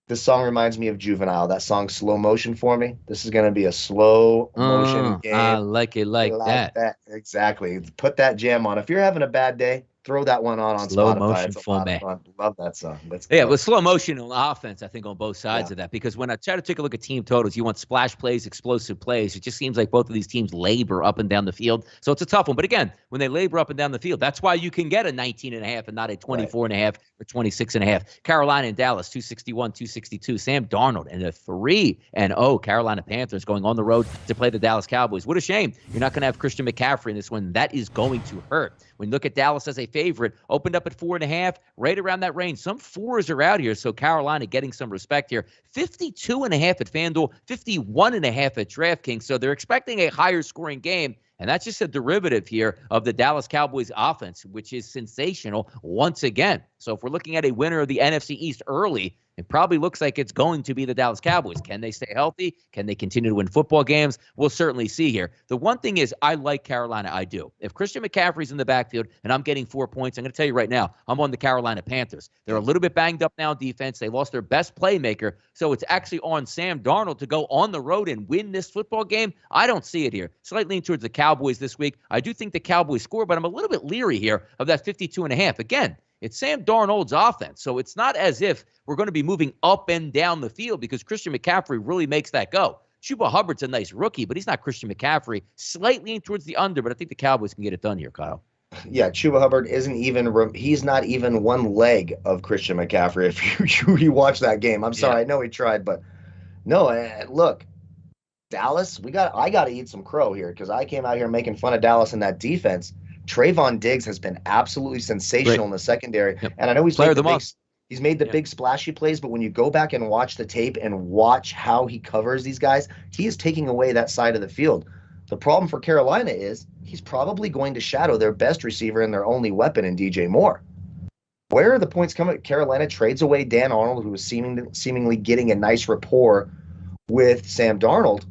This song reminds me of Juvenile. That song, Slow Motion for me. This is going to be a slow motion game. I like it like that. Exactly. Put that jam on. If you're having a bad day, throw that one on Slow Spotify. motion It's a lot of format. fun. Love that song. Let's Yeah, go. with slow motion on offense, I think on both sides of that, because when I try to take a look at team totals, you want splash plays, explosive plays. It just seems like both of these teams labor up and down the field. So it's a tough one. But again, when they labor up and down the field, that's why you can get a 19.5 and not a 24.5 or 26.5. Carolina and Dallas, 261, 262. Sam Darnold and a 3-0 Carolina Panthers going on the road to play the Dallas Cowboys. What a shame. You're not going to have Christian McCaffrey in this one. That is going to hurt. When you look at Dallas as a favorite, opened up at 4.5, right around that range. Some fours are out here, so Carolina getting some respect here. 52.5 at FanDuel, 51.5 at DraftKings. So they're expecting a higher scoring game. And that's just a derivative here of the Dallas Cowboys offense, which is sensational once again. So if we're looking at a winner of the NFC East early, it probably looks like it's going to be the Dallas Cowboys. Can they stay healthy? Can they continue to win football games? We'll certainly see here. The one thing is, I like Carolina. I do. If Christian McCaffrey's in the backfield and I'm getting 4 points, I'm going to tell you right now, I'm on the Carolina Panthers. They're a little bit banged up now on defense. They lost their best playmaker. So it's actually on Sam Darnold to go on the road and win this football game. I don't see it here. Slightly leaning towards the Cowboys this week. I do think the Cowboys score, but I'm a little bit leery here of that 52.5. Again, it's Sam Darnold's offense. So it's not as if we're going to be moving up and down the field because Christian McCaffrey really makes that go. Chuba Hubbard's a nice rookie, but he's not Christian McCaffrey. Slightly in towards the under, but I think the Cowboys can get it done here, Kyle. Yeah, Chuba Hubbard he's not even one leg of Christian McCaffrey if you watch that game. I'm sorry, I know he tried, but no, look, Dallas, I got to eat some crow here because I came out here making fun of Dallas and that defense. Trayvon Diggs has been absolutely sensational in the secondary. Yep. And I know he's made the big splashy plays, but when you go back and watch the tape and watch how he covers these guys, he is taking away that side of the field. The problem for Carolina is he's probably going to shadow their best receiver and their only weapon in DJ Moore. Where are the points coming? Carolina trades away Dan Arnold, who is seemingly getting a nice rapport with Sam Darnold.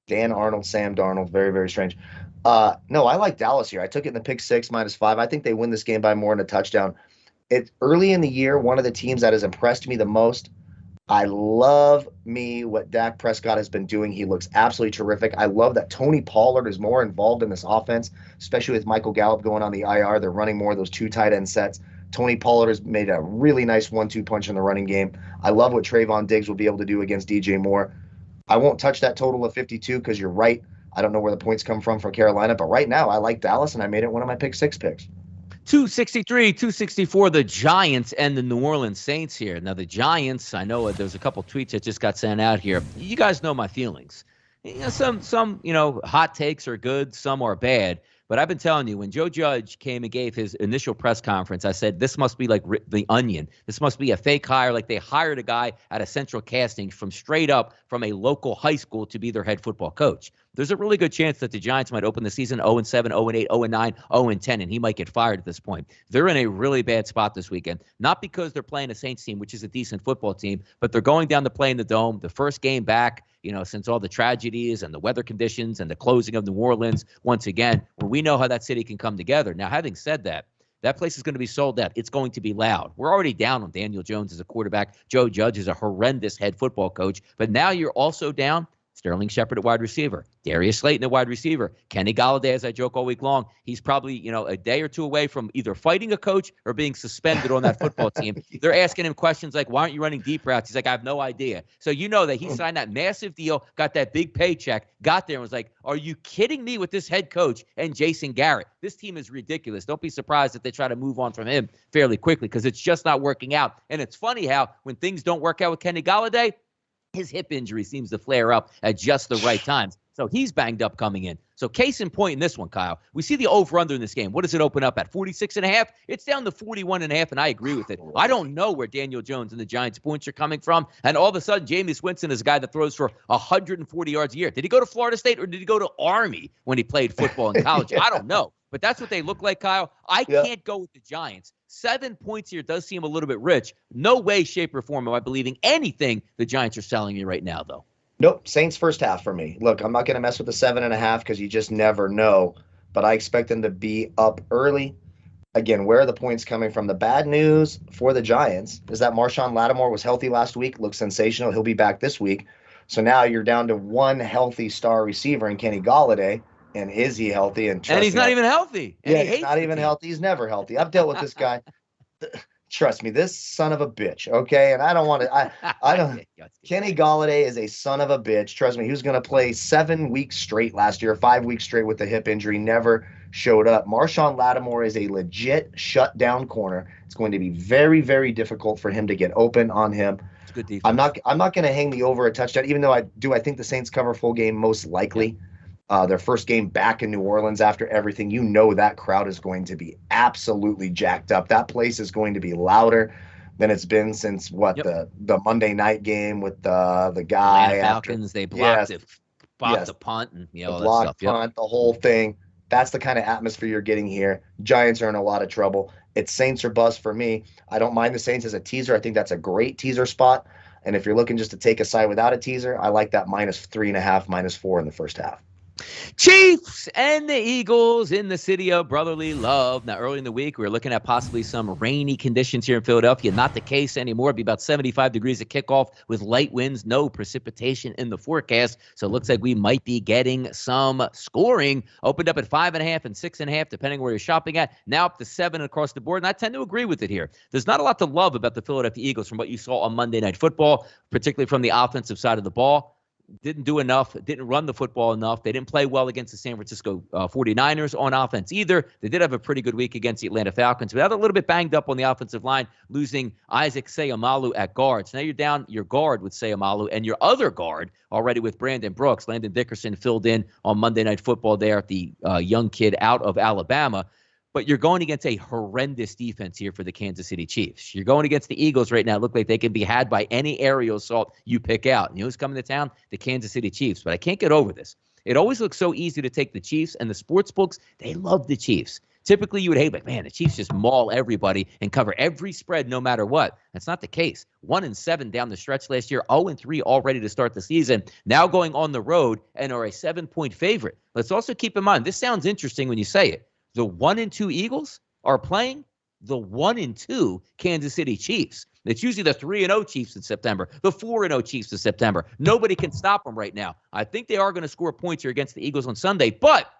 Dan Arnold, Sam Darnold, very, very strange. No, I like Dallas here. I took it in the pick 6 -5. I think they win this game by more than a touchdown. It's early in the year, one of the teams that has impressed me the most. I love what Dak Prescott has been doing. He looks absolutely terrific. I love that Tony Pollard is more involved in this offense, especially with Michael Gallup going on the IR. They're running more of those 2 tight end sets. Tony Pollard has made a really nice 1-2 punch in the running game. I love what Trayvon Diggs will be able to do against DJ Moore. I won't touch that total of 52 because you're right. I don't know where the points come from for Carolina, but right now I like Dallas, and I made it one of my pick 6 picks. 263, 264, the Giants and the New Orleans Saints here. Now, the Giants, I know there's a couple tweets that just got sent out here. You guys know my feelings. Some hot takes are good, some are bad. But I've been telling you, when Joe Judge came and gave his initial press conference, I said, this must be like The Onion. This must be a fake hire, like they hired a guy out of Central Casting from straight up from a local high school to be their head football coach. There's a really good chance that the Giants might open the season 0-7, 0-8, 0-9, 0-10, and he might get fired at this point. They're in a really bad spot this weekend, not because they're playing a Saints team, which is a decent football team, but they're going down to play in the Dome, the first game back, since all the tragedies and the weather conditions and the closing of New Orleans once again, where we know how that city can come together. Now, having said that, that place is going to be sold out. It's going to be loud. We're already down on Daniel Jones as a quarterback. Joe Judge is a horrendous head football coach. But now you're also down Sterling Shepard at wide receiver, Darius Slayton at wide receiver, Kenny Golladay, as I joke all week long. He's probably, a day or two away from either fighting a coach or being suspended on that football team. They're asking him questions like, why aren't you running deep routes? He's like, I have no idea. So you know that he signed that massive deal, got that big paycheck, got there and was like, are you kidding me with this head coach and Jason Garrett? This team is ridiculous. Don't be surprised if they try to move on from him fairly quickly because it's just not working out. And it's funny how when things don't work out with Kenny Golladay, his hip injury seems to flare up at just the right times. So he's banged up coming in. So case in point in this one, Kyle, we see the over-under in this game. What does it open up at? 46.5? It's down to 41.5, and I agree with it. I don't know where Daniel Jones and the Giants' points are coming from. And all of a sudden, Jameis Winston is a guy that throws for 140 yards a year. Did he go to Florida State or did he go to Army when he played football in college? I don't know. But that's what they look like, Kyle. I can't go with the Giants. 7 points here does seem a little bit rich. No way, shape, or form am I believing anything the Giants are selling me right now, though. Nope, Saints first half for me. Look, I'm not going to mess with the 7.5 because you just never know. But I expect them to be up early. Again, where are the points coming from? The bad news for the Giants is that Marshawn Lattimore was healthy last week, looks sensational. He'll be back this week. So now you're down to one healthy star receiver in Kenny Golladay. And is he healthy? And And he's not even healthy. And yeah, he he's hates not even healthy. He's never healthy. I've dealt with this guy. Trust me, this son of a bitch. Okay, and I don't want to. I don't. Kenny Golladay is a son of a bitch. Trust me, he was going to play 7 weeks straight last year, 5 weeks straight with a hip injury. Never showed up. Marshawn Lattimore is a legit shutdown corner. It's going to be very, very difficult for him to get open on him. It's good defense. I'm not going to hang the over a touchdown, even though I think the Saints cover full game most likely. Yeah. Their first game back in New Orleans after everything, that crowd is going to be absolutely jacked up. That place is going to be louder than it's been since the Monday night game with the guy. Atlanta Falcons, they blocked the punt and all that blocked stuff. Punt, the whole thing. That's the kind of atmosphere you're getting here. Giants are in a lot of trouble. It's Saints or bust for me. I don't mind the Saints as a teaser. I think that's a great teaser spot. And if you're looking just to take a side without a teaser, I like that -3.5, -4 in the first half. Chiefs and the Eagles in the city of brotherly love. Now, early in the week, we were looking at possibly some rainy conditions here in Philadelphia. Not the case anymore. It'll be about 75 degrees at kickoff with light winds, no precipitation in the forecast. So it looks like we might be getting some scoring. Opened up at 5.5 and 6.5, depending where you're shopping at. Now up to 7 across the board. And I tend to agree with it here. There's not a lot to love about the Philadelphia Eagles from what you saw on Monday Night Football, particularly from the offensive side of the ball. Didn't do enough, didn't run the football enough. They didn't play well against the San Francisco 49ers on offense either. They did have a pretty good week against the Atlanta Falcons, but a little bit banged up on the offensive line, losing Isaac Seumalo at guard. So now you're down your guard with Seumalo and your other guard already with Brandon Brooks. Landon Dickerson filled in on Monday Night Football there, the young kid out of Alabama. But you're going against a horrendous defense here for the Kansas City Chiefs. You're going against the Eagles right now. Look like they can be had by any aerial assault you pick out. You know who's coming to town? The Kansas City Chiefs. But I can't get over this. It always looks so easy to take the Chiefs, and the sports books, they love the Chiefs. Typically, you would hate, man, the Chiefs just maul everybody and cover every spread no matter what. That's not the case. 1-7 down the stretch last year, 0-3 already to start the season. Now going on the road and are a 7-point favorite. Let's also keep in mind, this sounds interesting when you say it. The 1-2 Eagles are playing the 1-2 Kansas City Chiefs. It's usually the 3-0 Chiefs in September, the 4-0 Chiefs in September. Nobody can stop them right now. I think they are going to score points here against the Eagles on Sunday. But,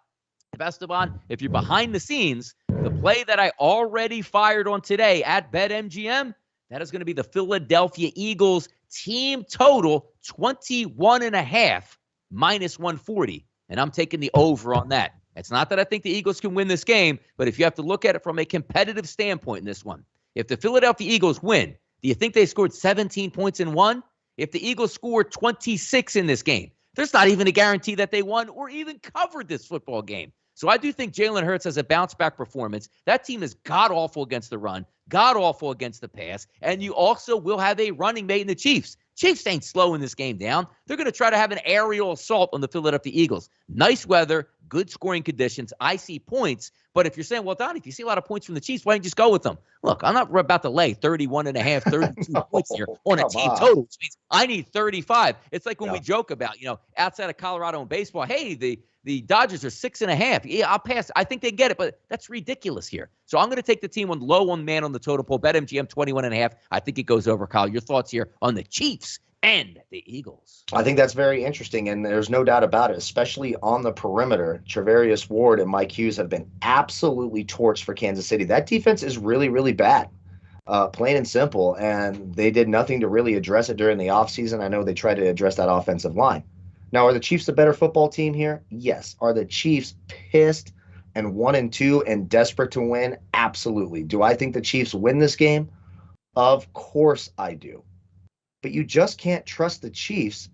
Esteban, if you're behind the scenes, the play that I already fired on today at BetMGM, that is going to be the Philadelphia Eagles team total 21.5 -140. And I'm taking the over on that. It's not that I think the Eagles can win this game, but if you have to look at it from a competitive standpoint in this one, if the Philadelphia Eagles win, do you think they scored 17 points and won? If the Eagles scored 26 in this game, there's not even a guarantee that they won or even covered this football game. So I do think Jalen Hurts has a bounce-back performance. That team is god-awful against the run, god-awful against the pass, and you also will have a running mate in the Chiefs. Chiefs ain't slowing this game down. They're going to try to have an aerial assault on the Philadelphia Eagles. Nice weather, good scoring conditions. I see points. But if you're saying, well, Donnie, if you see a lot of points from the Chiefs, why don't you just go with them? Look, I'm not about to lay 31.5, 32 points here on a team total, which means I need 35. It's like when we joke about, outside of Colorado and baseball, hey, the Dodgers are 6.5. Yeah, I'll pass. I think they get it, but that's ridiculous here. So I'm going to take the team on low on man on the total poll. BetMGM 21.5. I think it goes over, Kyle. Your thoughts here on the Chiefs and the Eagles? I think that's very interesting, and there's no doubt about it, especially on the perimeter. Trevarius Ward and Mike Hughes have been absolutely torched for Kansas City. That defense is really, really bad, plain and simple, and they did nothing to really address it during the offseason. I know they tried to address that offensive line. Now, are the Chiefs a better football team here? Yes. Are the Chiefs pissed and 1-2 and desperate to win? Absolutely. Do I think the Chiefs win this game? Of course I do. But you just can't trust the Chiefs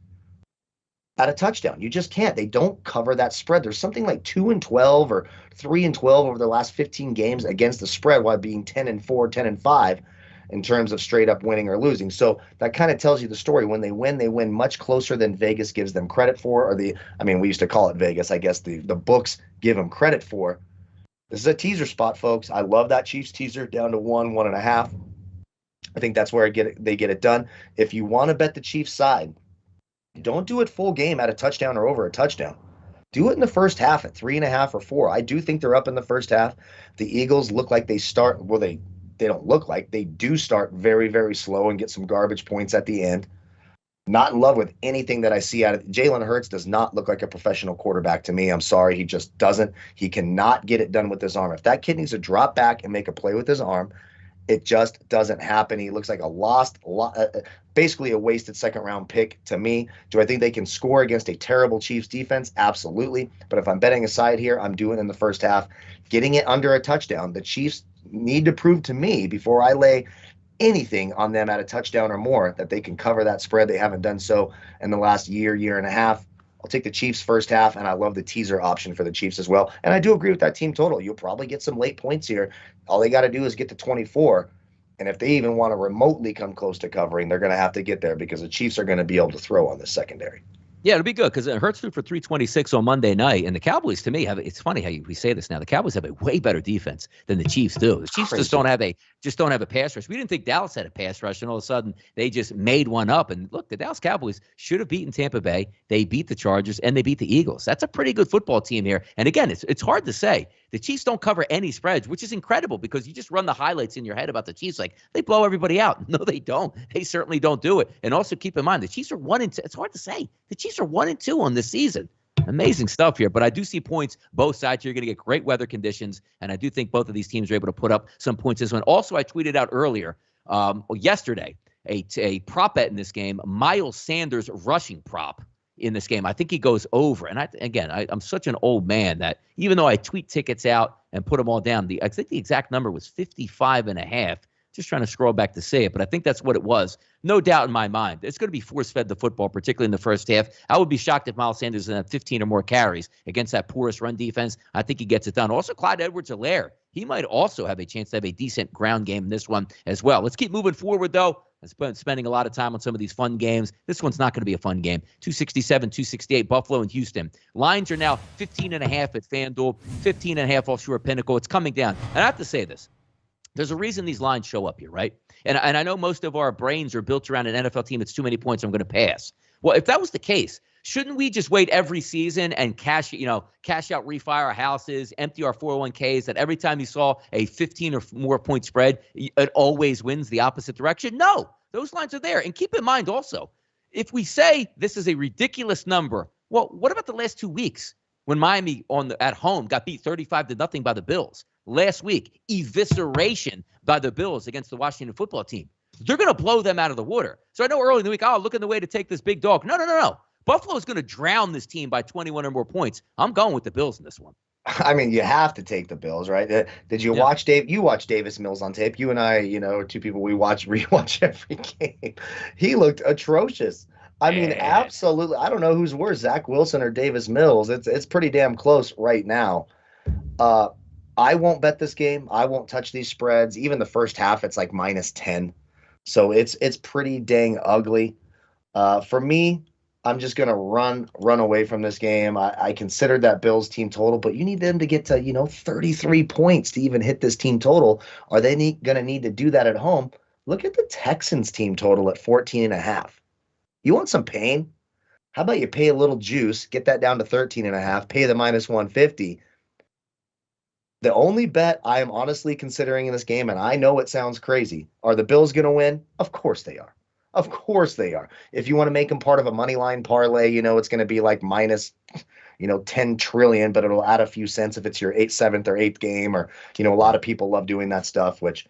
at a touchdown. You just can't. They don't cover that spread. There's something like 2-12 or 3-12 over the last 15 games against the spread, while being 10-4, 10-5 in terms of straight up winning or losing. So that kind of tells you the story. When they win much closer than Vegas gives them credit for, or we used to call it Vegas. I guess the books give them credit for. This is a teaser spot, folks. I love that Chiefs teaser down to 1.5. I think that's where they get it done. If you want to bet the Chiefs side, don't do it full game at a touchdown or over a touchdown. Do it in the first half at 3.5 or 4. I do think they're up in the first half. The Eagles look like they start, well, they don't look like, they do start very, very slow and get some garbage points at the end. Not in love with anything that I see out of Jalen Hurts. Does not look like a professional quarterback to me. I'm sorry. He just doesn't. He cannot get it done with his arm. If that kid needs to drop back and make a play with his arm, it just doesn't happen. He looks like basically a wasted second-round pick to me. Do I think they can score against a terrible Chiefs defense? Absolutely. But if I'm betting aside here, I'm doing in the first half, getting it under a touchdown. The Chiefs need to prove to me before I lay anything on them at a touchdown or more that they can cover that spread. They haven't done so in the last year and a half. I'll take the Chiefs first half, and I love the teaser option for the Chiefs as well. And I do agree with that team total. You'll probably get some late points here. All they got to do is get to 24. And if they even want to remotely come close to covering, they're going to have to get there because the Chiefs are going to be able to throw on the secondary. Yeah, it'll be good because Hurts threw for 326 on Monday night, and the Cowboys, to me, it's funny how we say this now. The Cowboys have a way better defense than the Chiefs do. The Chiefs just don't have a pass rush. We didn't think Dallas had a pass rush, and all of a sudden they just made one up. And look, the Dallas Cowboys should have beaten Tampa Bay. They beat the Chargers, and they beat the Eagles. That's a pretty good football team here. And again, it's hard to say. The Chiefs don't cover any spreads, which is incredible because you just run the highlights in your head about the Chiefs like they blow everybody out. No, they don't. They certainly don't do it. And also keep in mind, the Chiefs are 1-2. It's hard to say. The Chiefs are 1-2 on this season. Amazing stuff here. But I do see points both sides. You're going to get great weather conditions, and I do think both of these teams are able to put up some points this one. Also, I tweeted out earlier, yesterday, a prop bet in this game, Miles Sanders rushing prop in this game. I think he goes over. And I'm such an old man that even though I tweet tickets out and put them all down, I think the exact number was 55.5. Just trying to scroll back to say it, but I think that's what it was. No doubt in my mind. It's going to be force-fed the football, particularly in the first half. I would be shocked if Miles Sanders had 15 or more carries against that porous run defense. I think he gets it done. Also, Clyde Edwards-Helaire. He might also have a chance to have a decent ground game in this one as well. Let's keep moving forward, though. I'm spending a lot of time on some of these fun games. This one's not going to be a fun game. 267, 268, Buffalo and Houston. Lines are now 15.5 at FanDuel, 15.5 offshore Pinnacle. It's coming down. And I have to say this. There's a reason these lines show up here, right? And I know most of our brains are built around an NFL team that's too many points, I'm going to pass. Well, if that was the case, shouldn't we just wait every season and cash out, refi our houses, empty our 401ks, that every time you saw a 15 or more point spread, it always wins the opposite direction? No, those lines are there. And keep in mind also, if we say this is a ridiculous number, well, what about the last 2 weeks when Miami at home got beat 35-0 by the Bills? Last week, evisceration by the Bills against the Washington football team. They're going to blow them out of the water. So I know early in the week, looking the way to take this big dog. No. Buffalo is going to drown this team by 21 or more points. I'm going with the Bills in this one. I mean, you have to take the Bills, right? Did you watch Dave? You watch Davis Mills on tape. You and I, two people we rewatch every game. He looked atrocious. I mean, absolutely. I don't know who's worse, Zach Wilson or Davis Mills. It's pretty damn close right now. I won't bet this game. I won't touch these spreads. Even the first half, it's like -10. So it's pretty dang ugly. For me, I'm just going to run away from this game. I considered that Bills team total, but you need them to get to, 33 points to even hit this team total. Are they going to need to do that at home? Look at the Texans team total at 14.5. You want some pain? How about you pay a little juice, get that down to 13.5, pay the -150. The only bet I am honestly considering in this game, and I know it sounds crazy, are the Bills going to win? Of course they are. Of course they are. If you want to make them part of a money line parlay, it's going to be like minus, 10 trillion, but it'll add a few cents if it's your 7th or 8th game, or, a lot of people love doing that stuff, which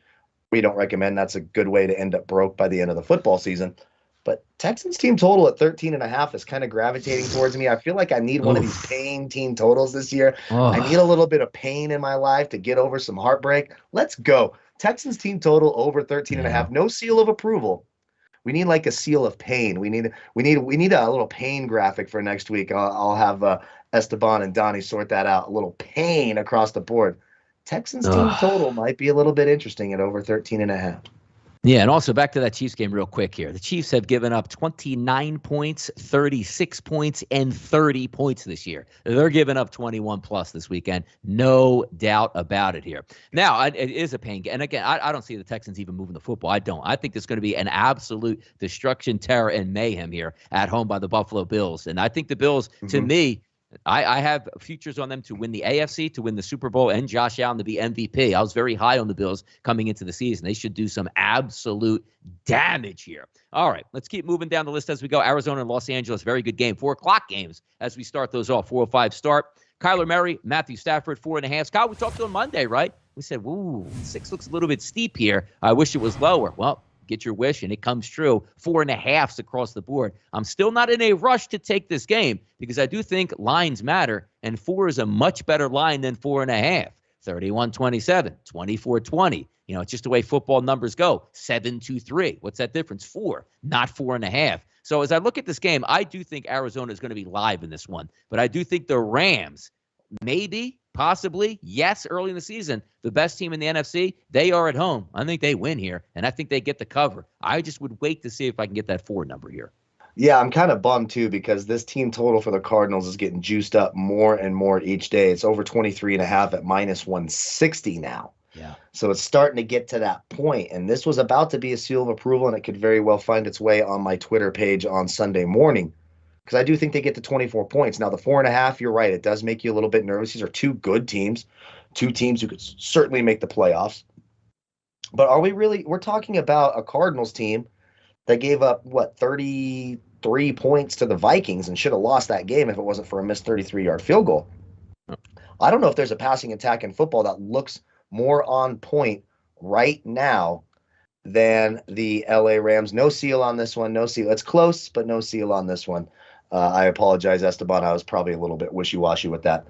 we don't recommend. That's a good way to end up broke by the end of the football season. But Texans team total at 13.5 is kind of gravitating towards me. I feel like I need one of these pain team totals this year. I need a little bit of pain in my life to get over some heartbreak. Let's go. Texans team total over 13.5. No seal of approval. We need like a seal of pain. We need a little pain graphic for next week. I'll have Esteban and Donnie sort that out. A little pain across the board. Texans team total might be a little bit interesting at over 13.5. Yeah, and also back to that Chiefs game real quick here. The Chiefs have given up 29 points, 36 points, and 30 points this year. They're giving up 21 plus this weekend. No doubt about it here. Now, it is a pain game. And again, I don't see the Texans even moving the football. I don't. I think there's going to be an absolute destruction, terror, and mayhem here at home by the Buffalo Bills. And I think the Bills, to me, I have futures on them to win the AFC, to win the Super Bowl, and Josh Allen to be MVP. I was very high on the Bills coming into the season. They should do some absolute damage here. All right, let's keep moving down the list as we go. Arizona and Los Angeles, very good game. 4 o'clock games as we start those off. 4:05 start. Kyler Murray, Matthew Stafford, 4.5. Scott, we talked on Monday, right? We said, ooh, 6 looks a little bit steep here. I wish it was lower. Well, get your wish, and it comes true. 4.5s across the board. I'm still not in a rush to take this game because I do think lines matter, and 4 is a much better line than 4.5. 31-27, 24-20. It's just the way football numbers go. 7-2-3. What's that difference? 4, not 4.5. So as I look at this game, I do think Arizona is going to be live in this one, but I do think the Rams, maybe, possibly, yes, early in the season, the best team in the NFC, they are at home. I think they win here, and I think they get the cover. I just would wait to see if I can get that 4 number here. Yeah, I'm kind of bummed, too, because this team total for the Cardinals is getting juiced up more and more each day. It's over 23.5 at -160 now. Yeah. So it's starting to get to that point, and this was about to be a seal of approval, and it could very well find its way on my Twitter page on Sunday morning, because I do think they get to 24 points. Now, the 4.5, you're right, it does make you a little bit nervous. These are 2 good teams, 2 teams who could certainly make the playoffs. But are we really – we're talking about a Cardinals team that gave up, 33 points to the Vikings and should have lost that game if it wasn't for a missed 33-yard field goal. I don't know if there's a passing attack in football that looks more on point right now than the LA Rams. No seal on this one. No seal. It's close, but no seal on this one. I apologize, Esteban. I was probably a little bit wishy-washy with that.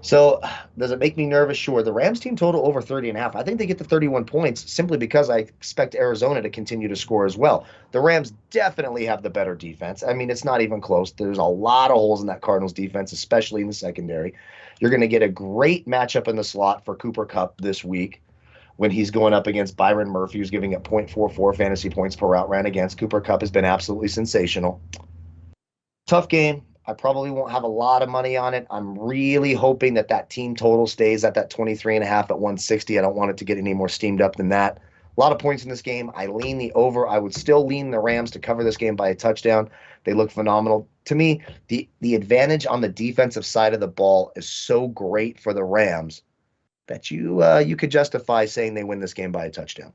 So does it make me nervous? Sure. The Rams team total over 30.5. I think they get to 31 points simply because I expect Arizona to continue to score as well. The Rams definitely have the better defense. I mean, it's not even close. There's a lot of holes in that Cardinals defense, especially in the secondary. You're going to get a great matchup in the slot for Cooper Kupp this week when he's going up against Byron Murphy, who's giving up 0.44 fantasy points per route ran against. Cooper Kupp has been absolutely sensational. Tough game. I probably won't have a lot of money on it. I'm really hoping that team total stays at that 23.5 at 160. I don't want it to get any more steamed up than that. A lot of points in this game. I lean the over. I would still lean the Rams to cover this game by a touchdown. They look phenomenal. To me, the advantage on the defensive side of the ball is so great for the Rams that you could justify saying they win this game by a touchdown.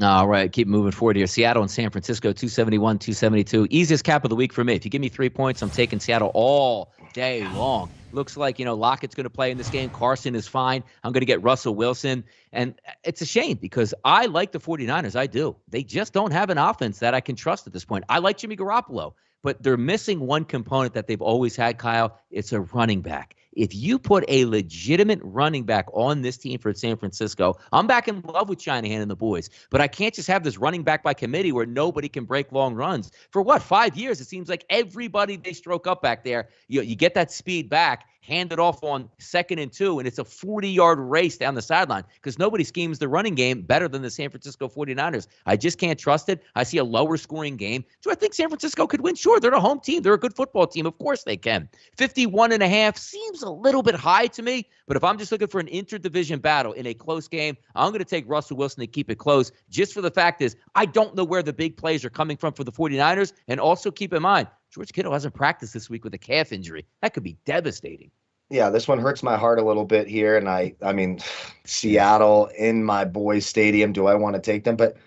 All right, keep moving forward here. Seattle and San Francisco, 271, 272. Easiest cap of the week for me. If you give me 3 points, I'm taking Seattle all day long. Looks like, Lockett's going to play in this game. Carson is fine. I'm going to get Russell Wilson. And it's a shame because I like the 49ers. I do. They just don't have an offense that I can trust at this point. I like Jimmy Garoppolo, but they're missing one component that they've always had, Kyle. It's a running back. If you put a legitimate running back on this team for San Francisco, I'm back in love with Shanahan and the boys. But I can't just have this running back by committee where nobody can break long runs. For 5 years, it seems like everybody they stroke up back there, you get that speed back, hand it off on 2nd and 2, and it's a 40-yard race down the sideline because nobody schemes the running game better than the San Francisco 49ers. I just can't trust it. I see a lower scoring game. Do I think San Francisco could win? Sure, they're a home team. They're a good football team. Of course they can. 51.5 seems a little bit high to me, but if I'm just looking for an interdivision battle in a close game, I'm going to take Russell Wilson to keep it close just for the fact is I don't know where the big plays are coming from for the 49ers, and also keep in mind, George Kittle hasn't practiced this week with a calf injury. That could be devastating. Yeah, this one hurts my heart a little bit here. And I mean, Seattle in my boys' stadium. Do I want to take them? But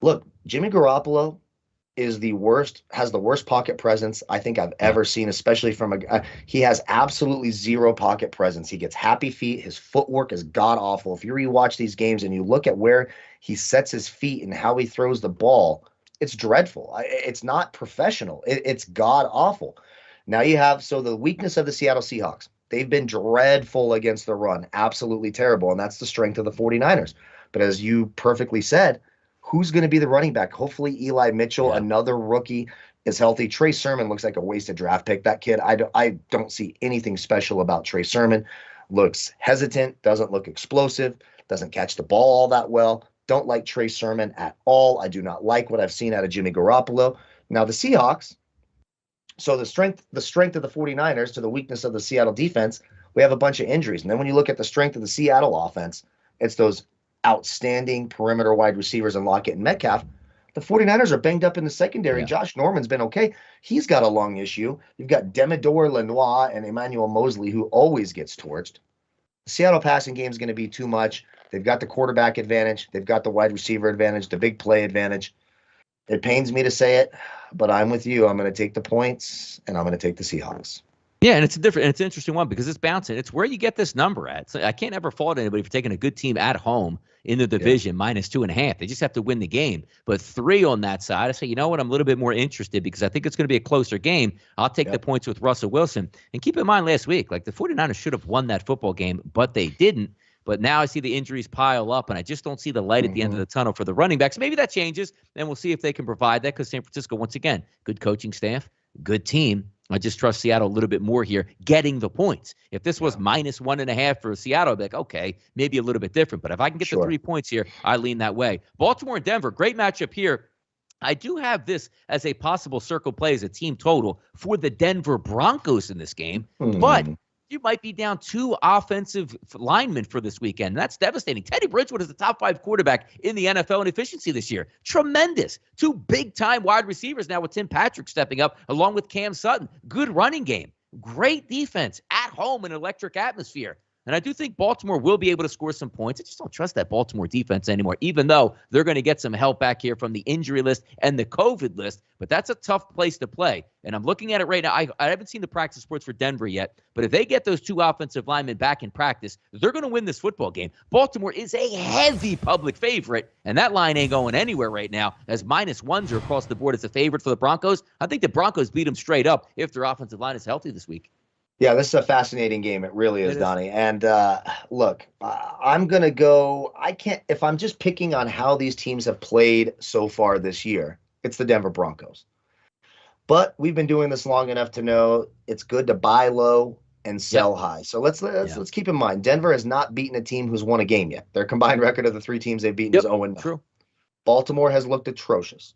look, Jimmy Garoppolo has the worst pocket presence I think I've ever seen, especially from he has absolutely zero pocket presence. He gets happy feet. His footwork is god awful. If you rewatch these games and you look at where he sets his feet and how he throws the ball, it's dreadful. It's not professional. It's god awful. Now you have, so the weakness of the Seattle Seahawks, they've been dreadful against the run, absolutely terrible, and that's the strength of the 49ers. But as you perfectly said, who's going to be the running back? Hopefully Eli Mitchell, another rookie, is healthy. Trey Sermon looks like a wasted draft pick. That kid, I don't see anything special about Trey Sermon. Looks hesitant, doesn't look explosive, doesn't catch the ball all that well. Don't like Trey Sermon at all. I do not like what I've seen out of Jimmy Garoppolo. Now the Seahawks, so the strength of the 49ers to the weakness of the Seattle defense, we have a bunch of injuries. And then when you look at the strength of the Seattle offense, it's those outstanding perimeter wide receivers in Lockett and Metcalf. The 49ers are banged up in the secondary. Yeah. Josh Norman's been okay. He's got a lung issue. You've got Demidor Lenoir and Emmanuel Mosley, who always gets torched. The Seattle passing game is going to be too much. They've got the quarterback advantage. They've got the wide receiver advantage, the big play advantage. It pains me to say it, but I'm with you. I'm going to take the points, and I'm going to take the Seahawks. Yeah, and it's an interesting one because it's bouncing. It's where you get this number at. So I can't ever fault anybody for taking a good team at home in the division -2.5. They just have to win the game. But 3 on that side, I say, you know what? I'm a little bit more interested because I think it's going to be a closer game. I'll take the points with Russell Wilson. And keep in mind last week, like the 49ers should have won that football game, but they didn't. But now I see the injuries pile up, and I just don't see the light at the end of the tunnel for the running backs. Maybe that changes, and we'll see if they can provide that because San Francisco, once again, good coaching staff, good team. I just trust Seattle a little bit more here, getting the points. If this was -1.5 for Seattle, I'd be like, okay, maybe a little bit different. But if I can get the 3 points here, I lean that way. Baltimore and Denver, great matchup here. I do have this as a possible circle play as a team total for the Denver Broncos in this game. But you might be down 2 offensive linemen for this weekend. That's devastating. Teddy Bridgewater is the top 5 quarterback in the NFL in efficiency this year. Tremendous. 2 big-time wide receivers now with Tim Patrick stepping up along with Cam Sutton. Good running game. Great defense at home in an electric atmosphere. And I do think Baltimore will be able to score some points. I just don't trust that Baltimore defense anymore, even though they're going to get some help back here from the injury list and the COVID list. But that's a tough place to play. And I'm looking at it right now. I haven't seen the practice reports for Denver yet. But if they get those 2 offensive linemen back in practice, they're going to win this football game. Baltimore is a heavy public favorite. And that line ain't going anywhere right now, as -1s are across the board as a favorite for the Broncos. I think the Broncos beat them straight up if their offensive line is healthy this week. Yeah, this is a fascinating game. It really is, Donnie. And look, I'm going to go. If I'm just picking on how these teams have played so far this year, it's the Denver Broncos. But we've been doing this long enough to know it's good to buy low and sell high. So let's keep in mind, Denver has not beaten a team who's won a game yet. Their combined record of the 3 teams they've beaten is 0-9. True. Baltimore has looked atrocious.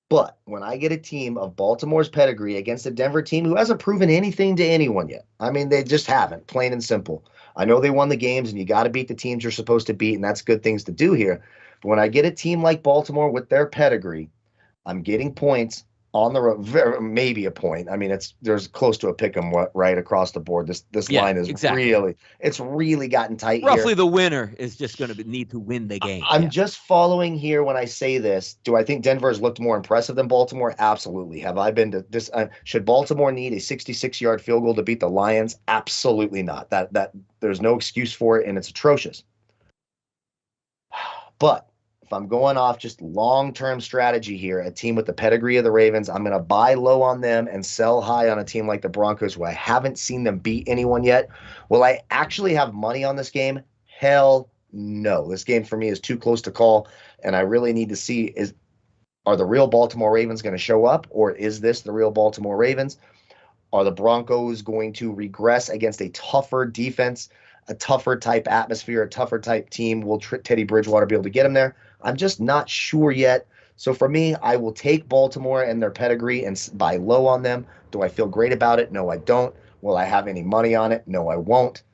But when I get a team of Baltimore's pedigree against a Denver team who hasn't proven anything to anyone yet, I mean, they just haven't, plain and simple. I know they won the games, and you got to beat the teams you're supposed to beat, and that's good things to do here. But when I get a team like Baltimore with their pedigree, I'm getting points on the road, maybe a point. I mean, there's close to a pick 'em right across the board. This line is really gotten tight. Roughly here. The winner is just going to need to win the game. I'm just following here when I say this. Do I think Denver has looked more impressive than Baltimore? Absolutely. Have I been to this? Should Baltimore need a 66-yard field goal to beat the Lions? Absolutely not. That there's no excuse for it, and it's atrocious. But if I'm going off just long-term strategy here, a team with the pedigree of the Ravens, I'm going to buy low on them and sell high on a team like the Broncos, who I haven't seen them beat anyone yet. Will I actually have money on this game? Hell no. This game for me is too close to call, and I really need to see are the real Baltimore Ravens going to show up, or is this the real Baltimore Ravens? Are the Broncos going to regress against a tougher defense, a tougher type atmosphere, a tougher type team? Will Teddy Bridgewater be able to get him there? I'm just not sure yet. So for me, I will take Baltimore and their pedigree and buy low on them. Do I feel great about it? No, I don't. Will I have any money on it? No, I won't.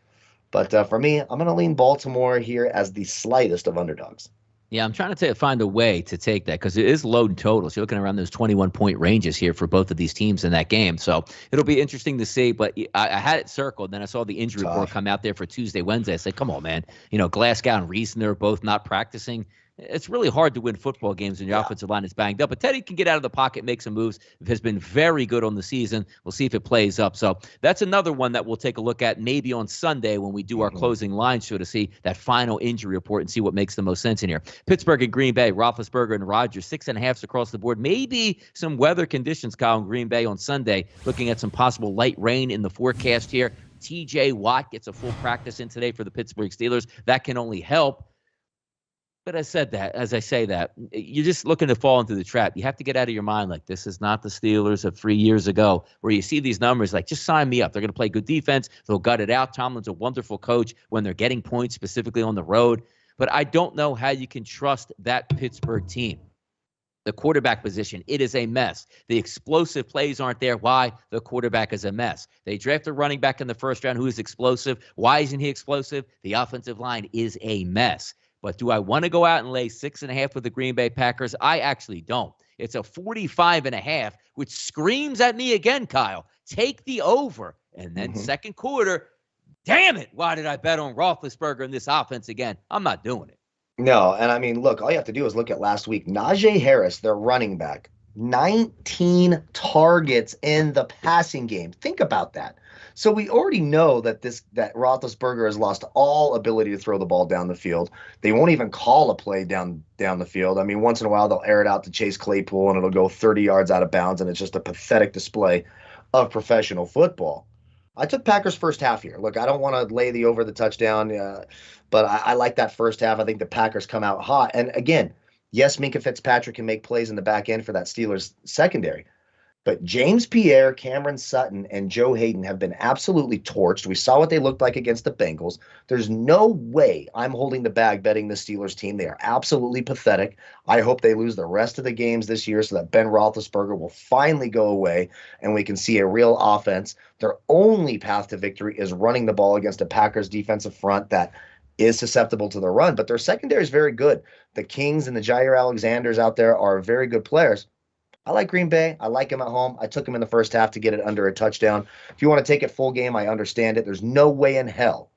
But for me, I'm going to lean Baltimore here as the slightest of underdogs. Yeah, I'm trying to find a way to take that because it is low in totals. You're looking around those 21-point ranges here for both of these teams in that game. So it'll be interesting to see. But I had it circled. Then I saw the injury report come out there for Tuesday, Wednesday. I said, come on, man. Glasgow and Reason, they're both not practicing. It's really hard to win football games when your offensive line is banged up. But Teddy can get out of the pocket, make some moves. Has been very good on the season. We'll see if it plays up. So that's another one that we'll take a look at maybe on Sunday when we do our closing line show to see that final injury report and see what makes the most sense in here. Pittsburgh and Green Bay, Roethlisberger and Rodgers, 6.5s across the board. Maybe some weather conditions, Kyle, in Green Bay on Sunday. Looking at some possible light rain in the forecast here. TJ Watt gets a full practice in today for the Pittsburgh Steelers. That can only help. But as I say that, you're just looking to fall into the trap. You have to get out of your mind like this is not the Steelers of 3 years ago where you see these numbers like just sign me up. They're going to play good defense. They'll gut it out. Tomlin's a wonderful coach when they're getting points specifically on the road. But I don't know how you can trust that Pittsburgh team. The quarterback position, it is a mess. The explosive plays aren't there. Why? The quarterback is a mess. They draft a running back in the first round who is explosive. Why isn't he explosive? The offensive line is a mess. But do I want to go out and lay 6.5 with the Green Bay Packers? I actually don't. It's a 45.5, which screams at me again, Kyle. Take the over. And then second quarter, damn it, why did I bet on Roethlisberger in this offense again? I'm not doing it. No, and I mean, look, all you have to do is look at last week. Najee Harris, their running back, 19 targets in the passing game. Think about that. So we already know that Roethlisberger has lost all ability to throw the ball down the field. They won't even call a play down the field. I mean, once in a while they'll air it out to Chase Claypool and it'll go 30 yards out of bounds, and it's just a pathetic display of professional football. I took Packers first half here. Look, I don't want to lay the over the touchdown, but I like that first half. I think the Packers come out hot. And again, yes, Minkah Fitzpatrick can make plays in the back end for that Steelers secondary. But James Pierre, Cameron Sutton, and Joe Hayden have been absolutely torched. We saw what they looked like against the Bengals. There's no way I'm holding the bag betting the Steelers team. They are absolutely pathetic. I hope they lose the rest of the games this year so that Ben Roethlisberger will finally go away and we can see a real offense. Their only path to victory is running the ball against a Packers defensive front that is susceptible to the run, but their secondary is very good. The Kings and the Jair Alexanders out there are very good players. I like Green Bay. I like him at home. I took him in the first half to get it under a touchdown. If you want to take it full game, I understand it. There's no way in hell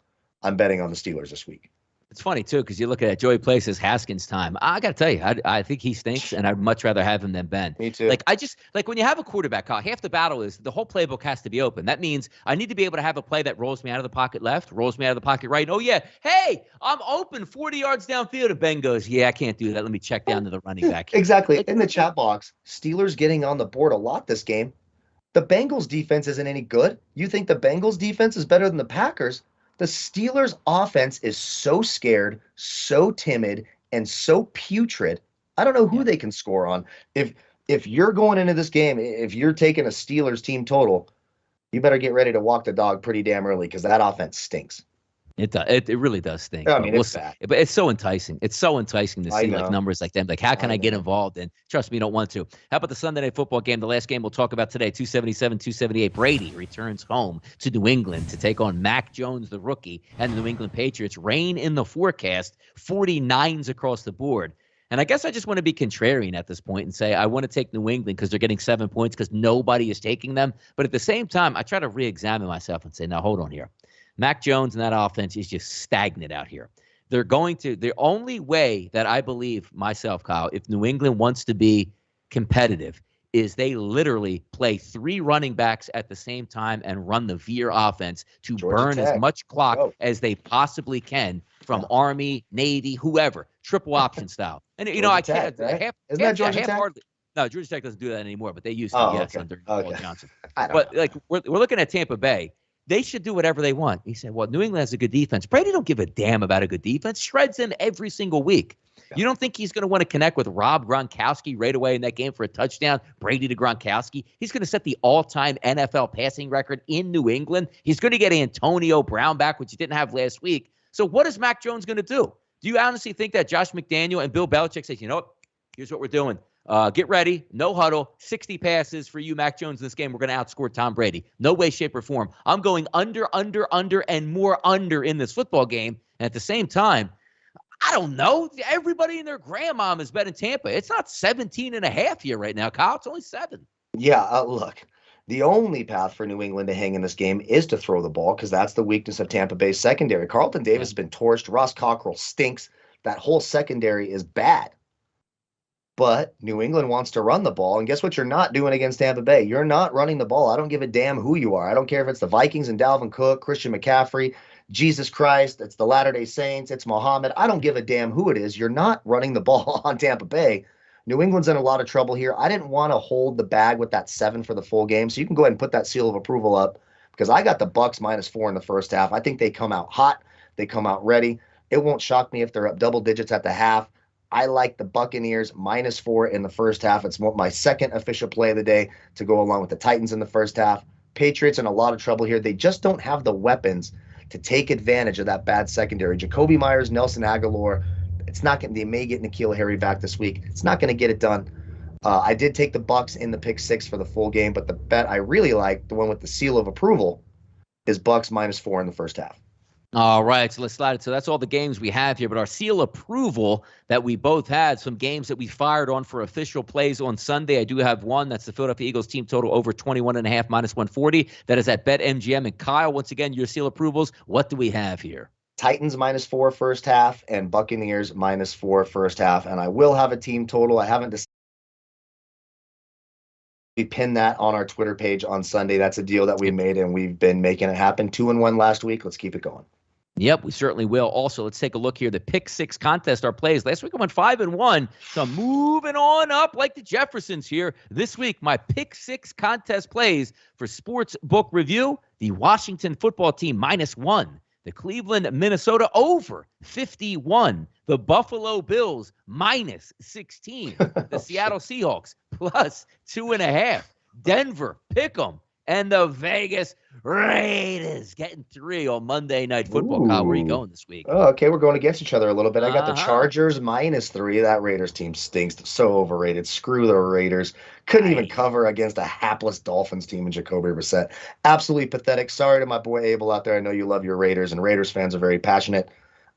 I'm betting on the Steelers this week. It's funny, too, because you look at it, Joey plays Haskins time. I got to tell you, I think he stinks, and I'd much rather have him than Ben. Me too. Like when you have a quarterback, Kyle, half the battle is the whole playbook has to be open. That means I need to be able to have a play that rolls me out of the pocket left, rolls me out of the pocket right. And, oh, yeah, hey, I'm open 40 yards downfield. And Ben goes, yeah, I can't do that. Let me check down to the running back. Exactly. In the chat box, Steelers getting on the board a lot this game. The Bengals defense isn't any good. You think the Bengals defense is better than the Packers? The Steelers' offense is so scared, so timid, and so putrid. I don't know who they can score on. If you're going into this game, if you're taking a Steelers team total, you better get ready to walk the dog pretty damn early because that offense stinks. It does. It really does stink. I mean, it's bad. But it's so enticing. It's so enticing to see like numbers like them. Like, how can I get involved? And trust me, you don't want to. How about the Sunday Night Football game? The last game we'll talk about today, 277-278. Brady returns home to New England to take on Mac Jones, the rookie, and the New England Patriots. Rain in the forecast, 49s across the board. And I guess I just want to be contrarian at this point and say I want to take New England because they're getting 7 points because nobody is taking them. But at the same time, I try to re-examine myself and say, now, hold on here. Mac Jones and that offense is just stagnant out here. The only way that I believe myself, Kyle, if New England wants to be competitive, is they literally play 3 running backs at the same time and run the veer offense to burn as much clock as they possibly can from Army, Navy, whoever, triple option style. And, I can't. Right? Isn't that Georgia Tech? No, Georgia Tech doesn't do that anymore, but they used to, under Paul Johnson. But, we're looking at Tampa Bay. They should do whatever they want. He said, well, New England has a good defense. Brady don't give a damn about a good defense. Shreds them every single week. Yeah. You don't think he's going to want to connect with Rob Gronkowski right away in that game for a touchdown? Brady to Gronkowski. He's going to set the all-time NFL passing record in New England. He's going to get Antonio Brown back, which he didn't have last week. So what is Mac Jones going to do? Do you honestly think that Josh McDaniel and Bill Belichick says, you know what, here's what we're doing. Get ready, no huddle, 60 passes for you, Mac Jones, in this game. We're going to outscore Tom Brady. No way, shape, or form. I'm going under, and more under in this football game. And at the same time, I don't know. Everybody and their grandmom is betting Tampa. It's not 17.5 here right now, Kyle. It's only 7. Yeah, look, the only path for New England to hang in this game is to throw the ball because that's the weakness of Tampa Bay's secondary. Carlton Davis has been torched. Ross Cockrell stinks. That whole secondary is bad. But New England wants to run the ball, and guess what you're not doing against Tampa Bay? You're not running the ball. I don't give a damn who you are. I don't care if it's the Vikings and Dalvin Cook, Christian McCaffrey, Jesus Christ, it's the Latter-day Saints, it's Muhammad. I don't give a damn who it is. You're not running the ball on Tampa Bay. New England's in a lot of trouble here. I didn't want to hold the bag with that 7 for the full game, so you can go ahead and put that seal of approval up because I got the Bucs -4 in the first half. I think they come out hot. They come out ready. It won't shock me if they're up double digits at the half. I like the Buccaneers -4 in the first half. It's my second official play of the day to go along with the Titans in the first half. Patriots in a lot of trouble here. They just don't have the weapons to take advantage of that bad secondary. Jacoby Myers, Nelson Aguilar, they may get N'Keal Harry back this week. It's not going to get it done. I did take the Bucs in the pick 6 for the full game, but the bet I really like, the one with the seal of approval, is Bucs -4 in the first half. All right, so let's slide it. So that's all the games we have here, but our seal approval that we both had, some games that we fired on for official plays on Sunday. I do have one. That's the Philadelphia Eagles team total over 21.5 minus 140. That is at BetMGM. And Kyle, once again, your seal approvals. What do we have here? Titans -4 first half and Buccaneers -4 first half. And I will have a team total. I haven't decided. We pinned that on our Twitter page on Sunday. That's a deal that we made, and we've been making it happen. 2-1 last week. Let's keep it going. Yep, we certainly will. Also, let's take a look here. The Pick Six contest, our plays. Last week I went 5-1, so I'm moving on up like the Jeffersons here. This week, my Pick Six contest plays for Sports Book Review, the Washington football team -1, the Cleveland, Minnesota over 51, the Buffalo Bills -16, the Seattle Seahawks +2.5, Denver, pick 'em, and the Vegas Raiders getting 3 on Monday Night Football. Kyle, where are you going this week? Oh, okay, we're going against each other a little bit. I got the Chargers -3. That Raiders team stinks. So overrated. Screw the Raiders. Couldn't even cover against a hapless Dolphins team in Jacoby Brissett. Absolutely pathetic. Sorry to my boy Abel out there. I know you love your Raiders, and Raiders fans are very passionate.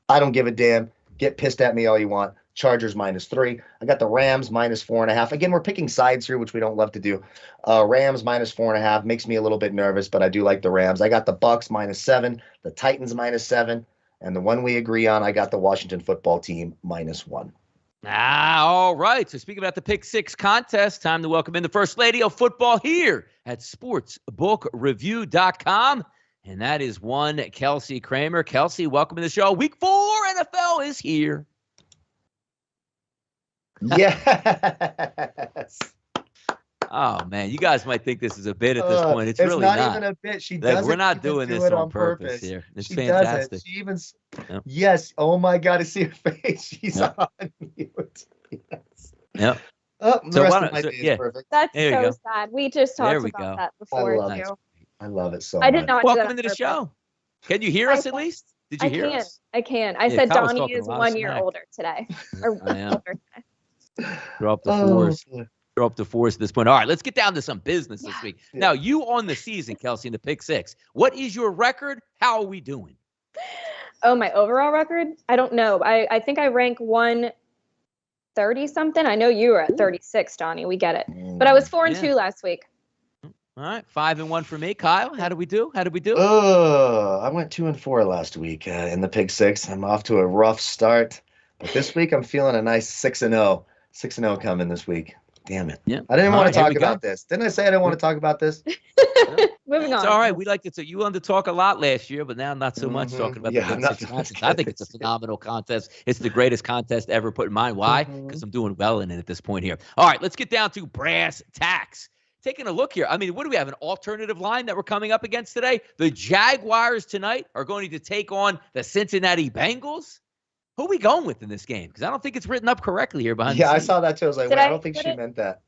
I don't give a damn. Get pissed at me all you want. Chargers -3. I got the Rams -4.5. Again, we're picking sides here, which we don't love to do. Rams -4.5 makes me a little bit nervous, but I do like the Rams. I got the Bucs -7, the Titans -7, and the one we agree on, I got the Washington football team -1. All right. So speaking about the Pick Six contest, time to welcome in the First Lady of Football here at sportsbookreview.com. And that is one Kelsey Kramer. Kelsey, welcome to the show. Week 4 NFL is here. Yes. Oh, man. You guys might think this is a bit at this point. It's really not. Not even a bit. She doesn't. We're not doing this on purpose here. It's she fantastic. Doesn't. She even. Yep. Yes. Oh, my God. To see her face. She's on mute. Yes. Yep. Oh, the rest of my day is perfect. That's so sad. We just talked about that before, too. I love it so much. I did not Welcome into the show. Can you hear us at least? Did you hear us? I can. I said Donnie is 1 year older today. Or older today. Drop the fours. Drop the fours at this point. All right, let's get down to some business this week. Yeah. Now, you on the season, Kelsey, in the Pick Six. What is your record? How are we doing? Oh, my overall record? I don't know. I think I rank 130-something. I know you were at 36, Donnie. We get it. But I was 4-2 last week. All right, 5-1 for me. Kyle, how do we do? I went 2-4 last week in the Pick Six. I'm off to a rough start. But this week, I'm feeling a nice 6-0. 6-0 coming this week. Damn it. Yeah. I didn't want to talk about this. Didn't I say I didn't want to talk about this? Moving on. It's all right. We like it. So you wanted to talk a lot last year, but now not so much talking about the contest. I think it's a phenomenal contest. It's the greatest contest ever put in mind. Why? Because I'm doing well in it at this point here. All right, let's get down to brass tacks. Taking a look here. I mean, what do we have? An alternative line that we're coming up against today? The Jaguars tonight are going to take on the Cincinnati Bengals. Who are we going with in this game? Because I don't think it's written up correctly here behind the scenes. I saw that too. I was like, I don't think she meant that.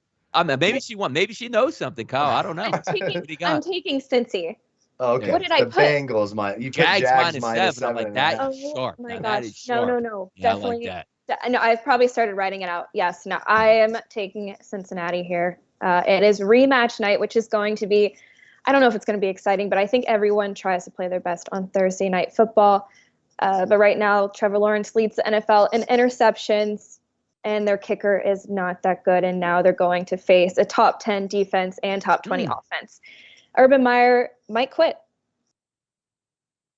Maybe she won. Maybe she knows something, Kyle. I don't know. I'm taking Cincy. Oh, okay. What did I put? Bengals, you put Jags -7. I'm like, that is sharp. Oh my gosh. No. Yeah, definitely. I like that. No, I've probably started writing it out. Yes. No, I am taking Cincinnati here. It is rematch night, which is going to be, I don't know if it's going to be exciting, but I think everyone tries to play their best on Thursday Night Football. But right now, Trevor Lawrence leads the NFL in interceptions, and their kicker is not that good. And now they're going to face a top 10 defense and top 20 offense. Urban Meyer might quit.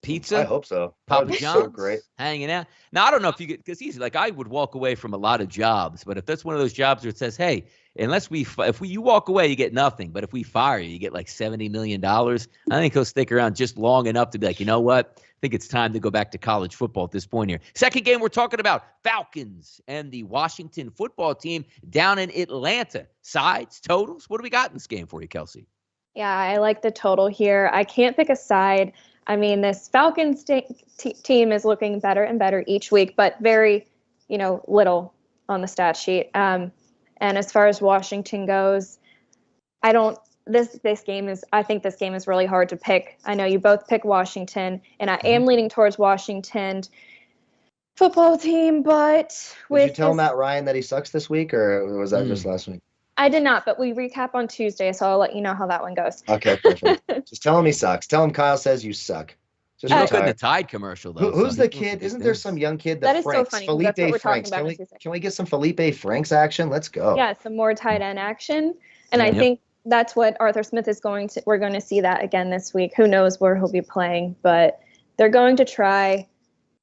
Pizza? I hope so. Papa John's? So great. Hanging out. Now, I don't know if you get, because he's like, I would walk away from a lot of jobs, but if that's one of those jobs where it says, hey, unless you walk away, you get nothing. But if we fire you, you get like $70 million. I think he'll stick around just long enough to be like, you know what? I think it's time to go back to college football at this point here. Second game we're talking about, Falcons and the Washington football team down in Atlanta. Sides, totals? What do we got in this game for you, Kelsey? Yeah, I like the total here. I can't pick a side. I mean, this Falcons team is looking better and better each week, but very, little on the stat sheet. And as far as Washington goes, I think this game is really hard to pick. I know you both pick Washington, and I am leaning towards Washington football team, but Did you tell Matt Ryan that he sucks this week, or was that just last week? I did not, but we recap on Tuesday, so I'll let you know how that one goes. Okay, perfect. Just tell him he sucks. Tell him Kyle says you suck. Just He looked retire. good in the Tide commercial, though. Who's so the kid? Isn't there some young kid? That is so Franks, funny, 'cause that's what Felipe we're talking Franks. about in 2 seconds. Can we get some Felipe Franks action? Let's go. Yeah, some more tight end action. And I Yep. think that's what Arthur Smith is we're going to see that again this week. Who knows where he'll be playing, but they're going to try.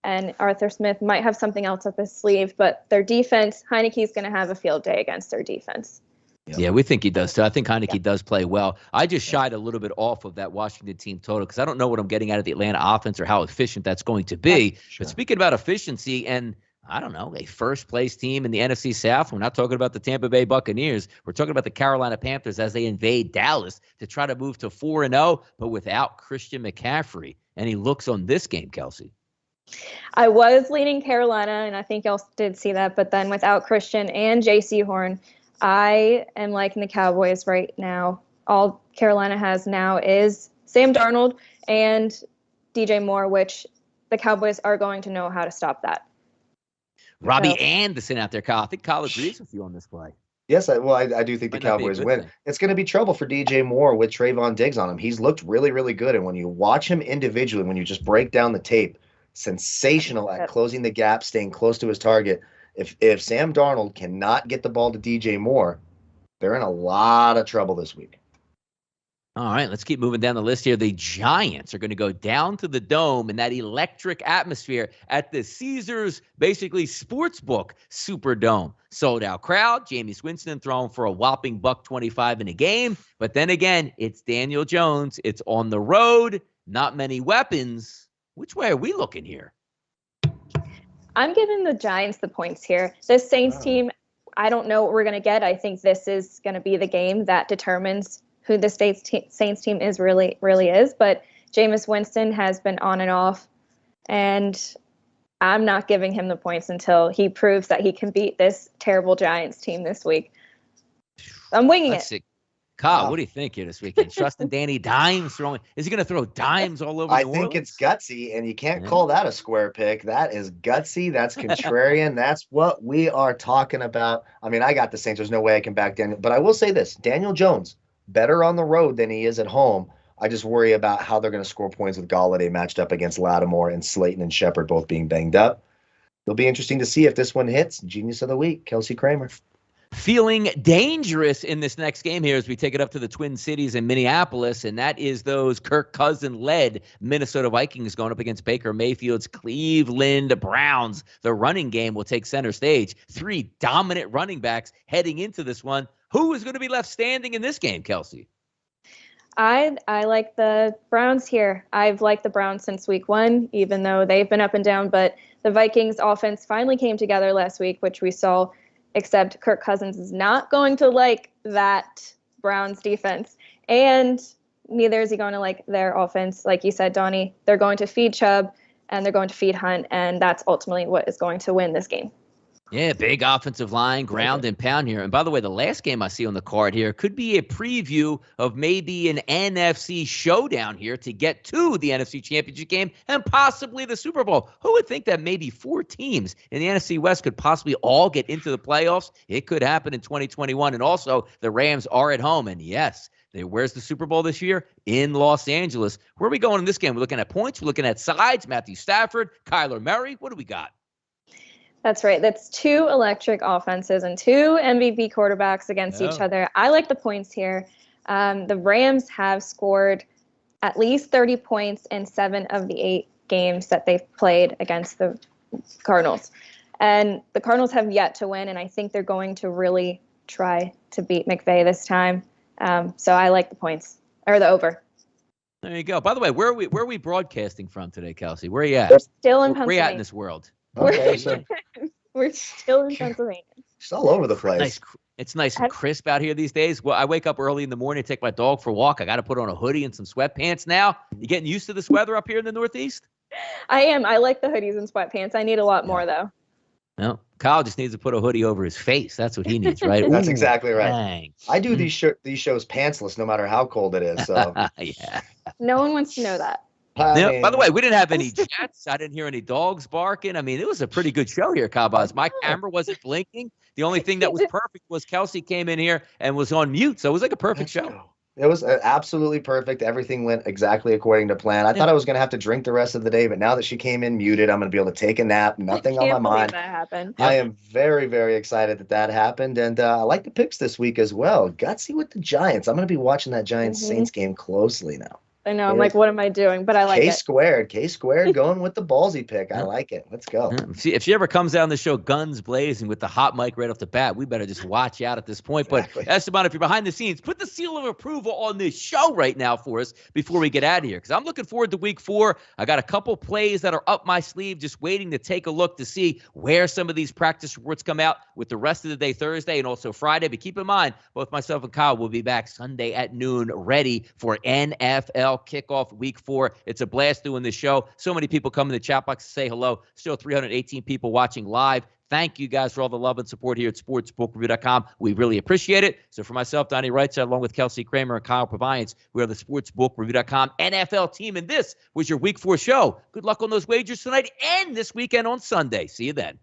And Arthur Smith might have something else up his sleeve, but their defense, Heineke's going to have a field day against their defense. Yep. Yeah, we think he does too. I think Heineke does play well. I just shied a little bit off of that Washington team total because I don't know what I'm getting out of the Atlanta offense or how efficient that's going to be. Sure. But speaking about efficiency and, I don't know, a first-place team in the NFC South, we're not talking about the Tampa Bay Buccaneers. We're talking about the Carolina Panthers as they invade Dallas to try to move to 4-0, but without Christian McCaffrey. Any looks on this game, Kelsey? I was leaning Carolina, and I think y'all did see that, but then without Christian and J.C. Horn, I am liking the Cowboys right now. All Carolina has now is Sam Darnold and DJ Moore, which the Cowboys are going to know how to stop that. Robbie So- Anderson out there, Kyle. I think Kyle agrees with you on this play. Yes, I do think the Might not be a Cowboys good win. thing. It's going to be trouble for DJ Moore with Trayvon Diggs on him. He's looked really, really good. And when you watch him individually, when you just break down the tape, sensational at closing the gap, staying close to his target. If Sam Darnold cannot get the ball to DJ Moore, they're in a lot of trouble this week. All right, let's keep moving down the list here. The Giants are going to go down to the Dome in that electric atmosphere at the Caesars, basically Sportsbook Superdome. Sold out crowd. Jameis Winston throwing for a whopping $125 in a game. But then again, it's Daniel Jones. It's on the road. Not many weapons. Which way are we looking here? I'm giving the Giants the points here. This Saints team, I don't know what we're going to get. I think this is going to be the game that determines who the Saints team is really is. But Jameis Winston has been on and off, and I'm not giving him the points until he proves that he can beat this terrible Giants team this week. I'm winging Let's it. see. Kyle, what do you think here this weekend? Trusting Danny dimes throwing. Is he going to throw dimes all over I New think Orleans? it's gutsy, and you can't call that a square pick. That is gutsy. That's contrarian. That's what we are talking about. I mean, I got the Saints. There's no way I can back Daniel. But I will say this. Daniel Jones, better on the road than he is at home. I just worry about how they're going to score points with Galladay matched up against Lattimore and Slayton and Shepard both being banged up. It'll be interesting to see if this one hits. Genius of the week, Kelsey Kramer. Feeling dangerous in this next game here as we take it up to the Twin Cities and Minneapolis, and that is those Kirk Cousin-led Minnesota Vikings going up against Baker Mayfield's Cleveland Browns. The running game will take center stage. 3 dominant running backs heading into this one. Who is going to be left standing in this game, Kelsey? I like the Browns here. I've liked the Browns since week 1, even though they've been up and down. But the Vikings offense finally came together last week, which we saw, except Kirk Cousins is not going to like that Browns defense. And neither is he going to like their offense. Like you said, Donnie, they're going to feed Chubb and they're going to feed Hunt. And that's ultimately what is going to win this game. Yeah, big offensive line, ground and pound here. And by the way, the last game I see on the card here could be a preview of maybe an NFC showdown here to get to the NFC Championship game and possibly the Super Bowl. Who would think that maybe 4 teams in the NFC West could possibly all get into the playoffs? It could happen in 2021. And also, the Rams are at home. And yes, where's the Super Bowl this year? In Los Angeles. Where are we going in this game? We're looking at points. We're looking at sides. Matthew Stafford, Kyler Murray. What do we got? That's right. That's 2 electric offenses and 2 MVP quarterbacks against each other. I like the points here. The Rams have scored at least 30 points in 7 of the 8 games that they've played against the Cardinals. And the Cardinals have yet to win, and I think they're going to really try to beat McVay this time. So I like the points, or the over. There you go. By the way, where are we broadcasting from today, Kelsey? Where are you at? We're still in Where are you Pennsylvania. at in this world? Okay, so We're still in Pennsylvania. it's all over the place. Nice. It's nice and crisp out here these days. Well, I wake up early in the morning to take my dog for a walk. I got to put on a hoodie and some sweatpants now. You getting used to this weather up here in the Northeast? I am. I like the hoodies and sweatpants. I need a lot more, though. No, Kyle just needs to put a hoodie over his face. That's what he needs, right? That's Ooh, exactly right. dang. I do these shows pantsless no matter how cold it is. So Yeah. No one wants to know that. Yeah, by the way, we didn't have any jets. I didn't hear any dogs barking. I mean, it was a pretty good show here, Cowboys. My camera wasn't blinking. The only thing that was perfect was Kelsey came in here and was on mute. So it was like a perfect show. It was absolutely perfect. Everything went exactly according to plan. I thought I was going to have to drink the rest of the day, but now that she came in muted, I'm going to be able to take a nap. Nothing on my mind. That happened. I am very, very excited that happened. And I like the picks this week as well. Gutsy with the Giants. I'm going to be watching that Giants-Saints game closely now. I know. I'm like, what am I doing? But I like K squared going with the ballsy pick. I like it. Let's go. If she ever comes down the show guns blazing with the hot mic right off the bat, we better just watch out at this point. Exactly. But Esteban, if you're behind the scenes, put the seal of approval on this show right now for us before we get out of here, because I'm looking forward to week 4. I got a couple plays that are up my sleeve, just waiting to take a look to see where some of these practice reports come out with the rest of the day Thursday and also Friday. But keep in mind, both myself and Kyle will be back Sunday at noon ready for NFL kickoff week 4. It's a blast doing this show. So many people come in the chat box to say hello. Still 318 people watching live. Thank you guys for all the love and support here at sportsbookreview.com. We really appreciate it. So for myself, Donnie RightSide, along with Kelsey Kramer and Kyle Purviance, we are the sportsbookreview.com NFL team. And this was your week 4 show. Good luck on those wagers tonight and this weekend on Sunday. See you then.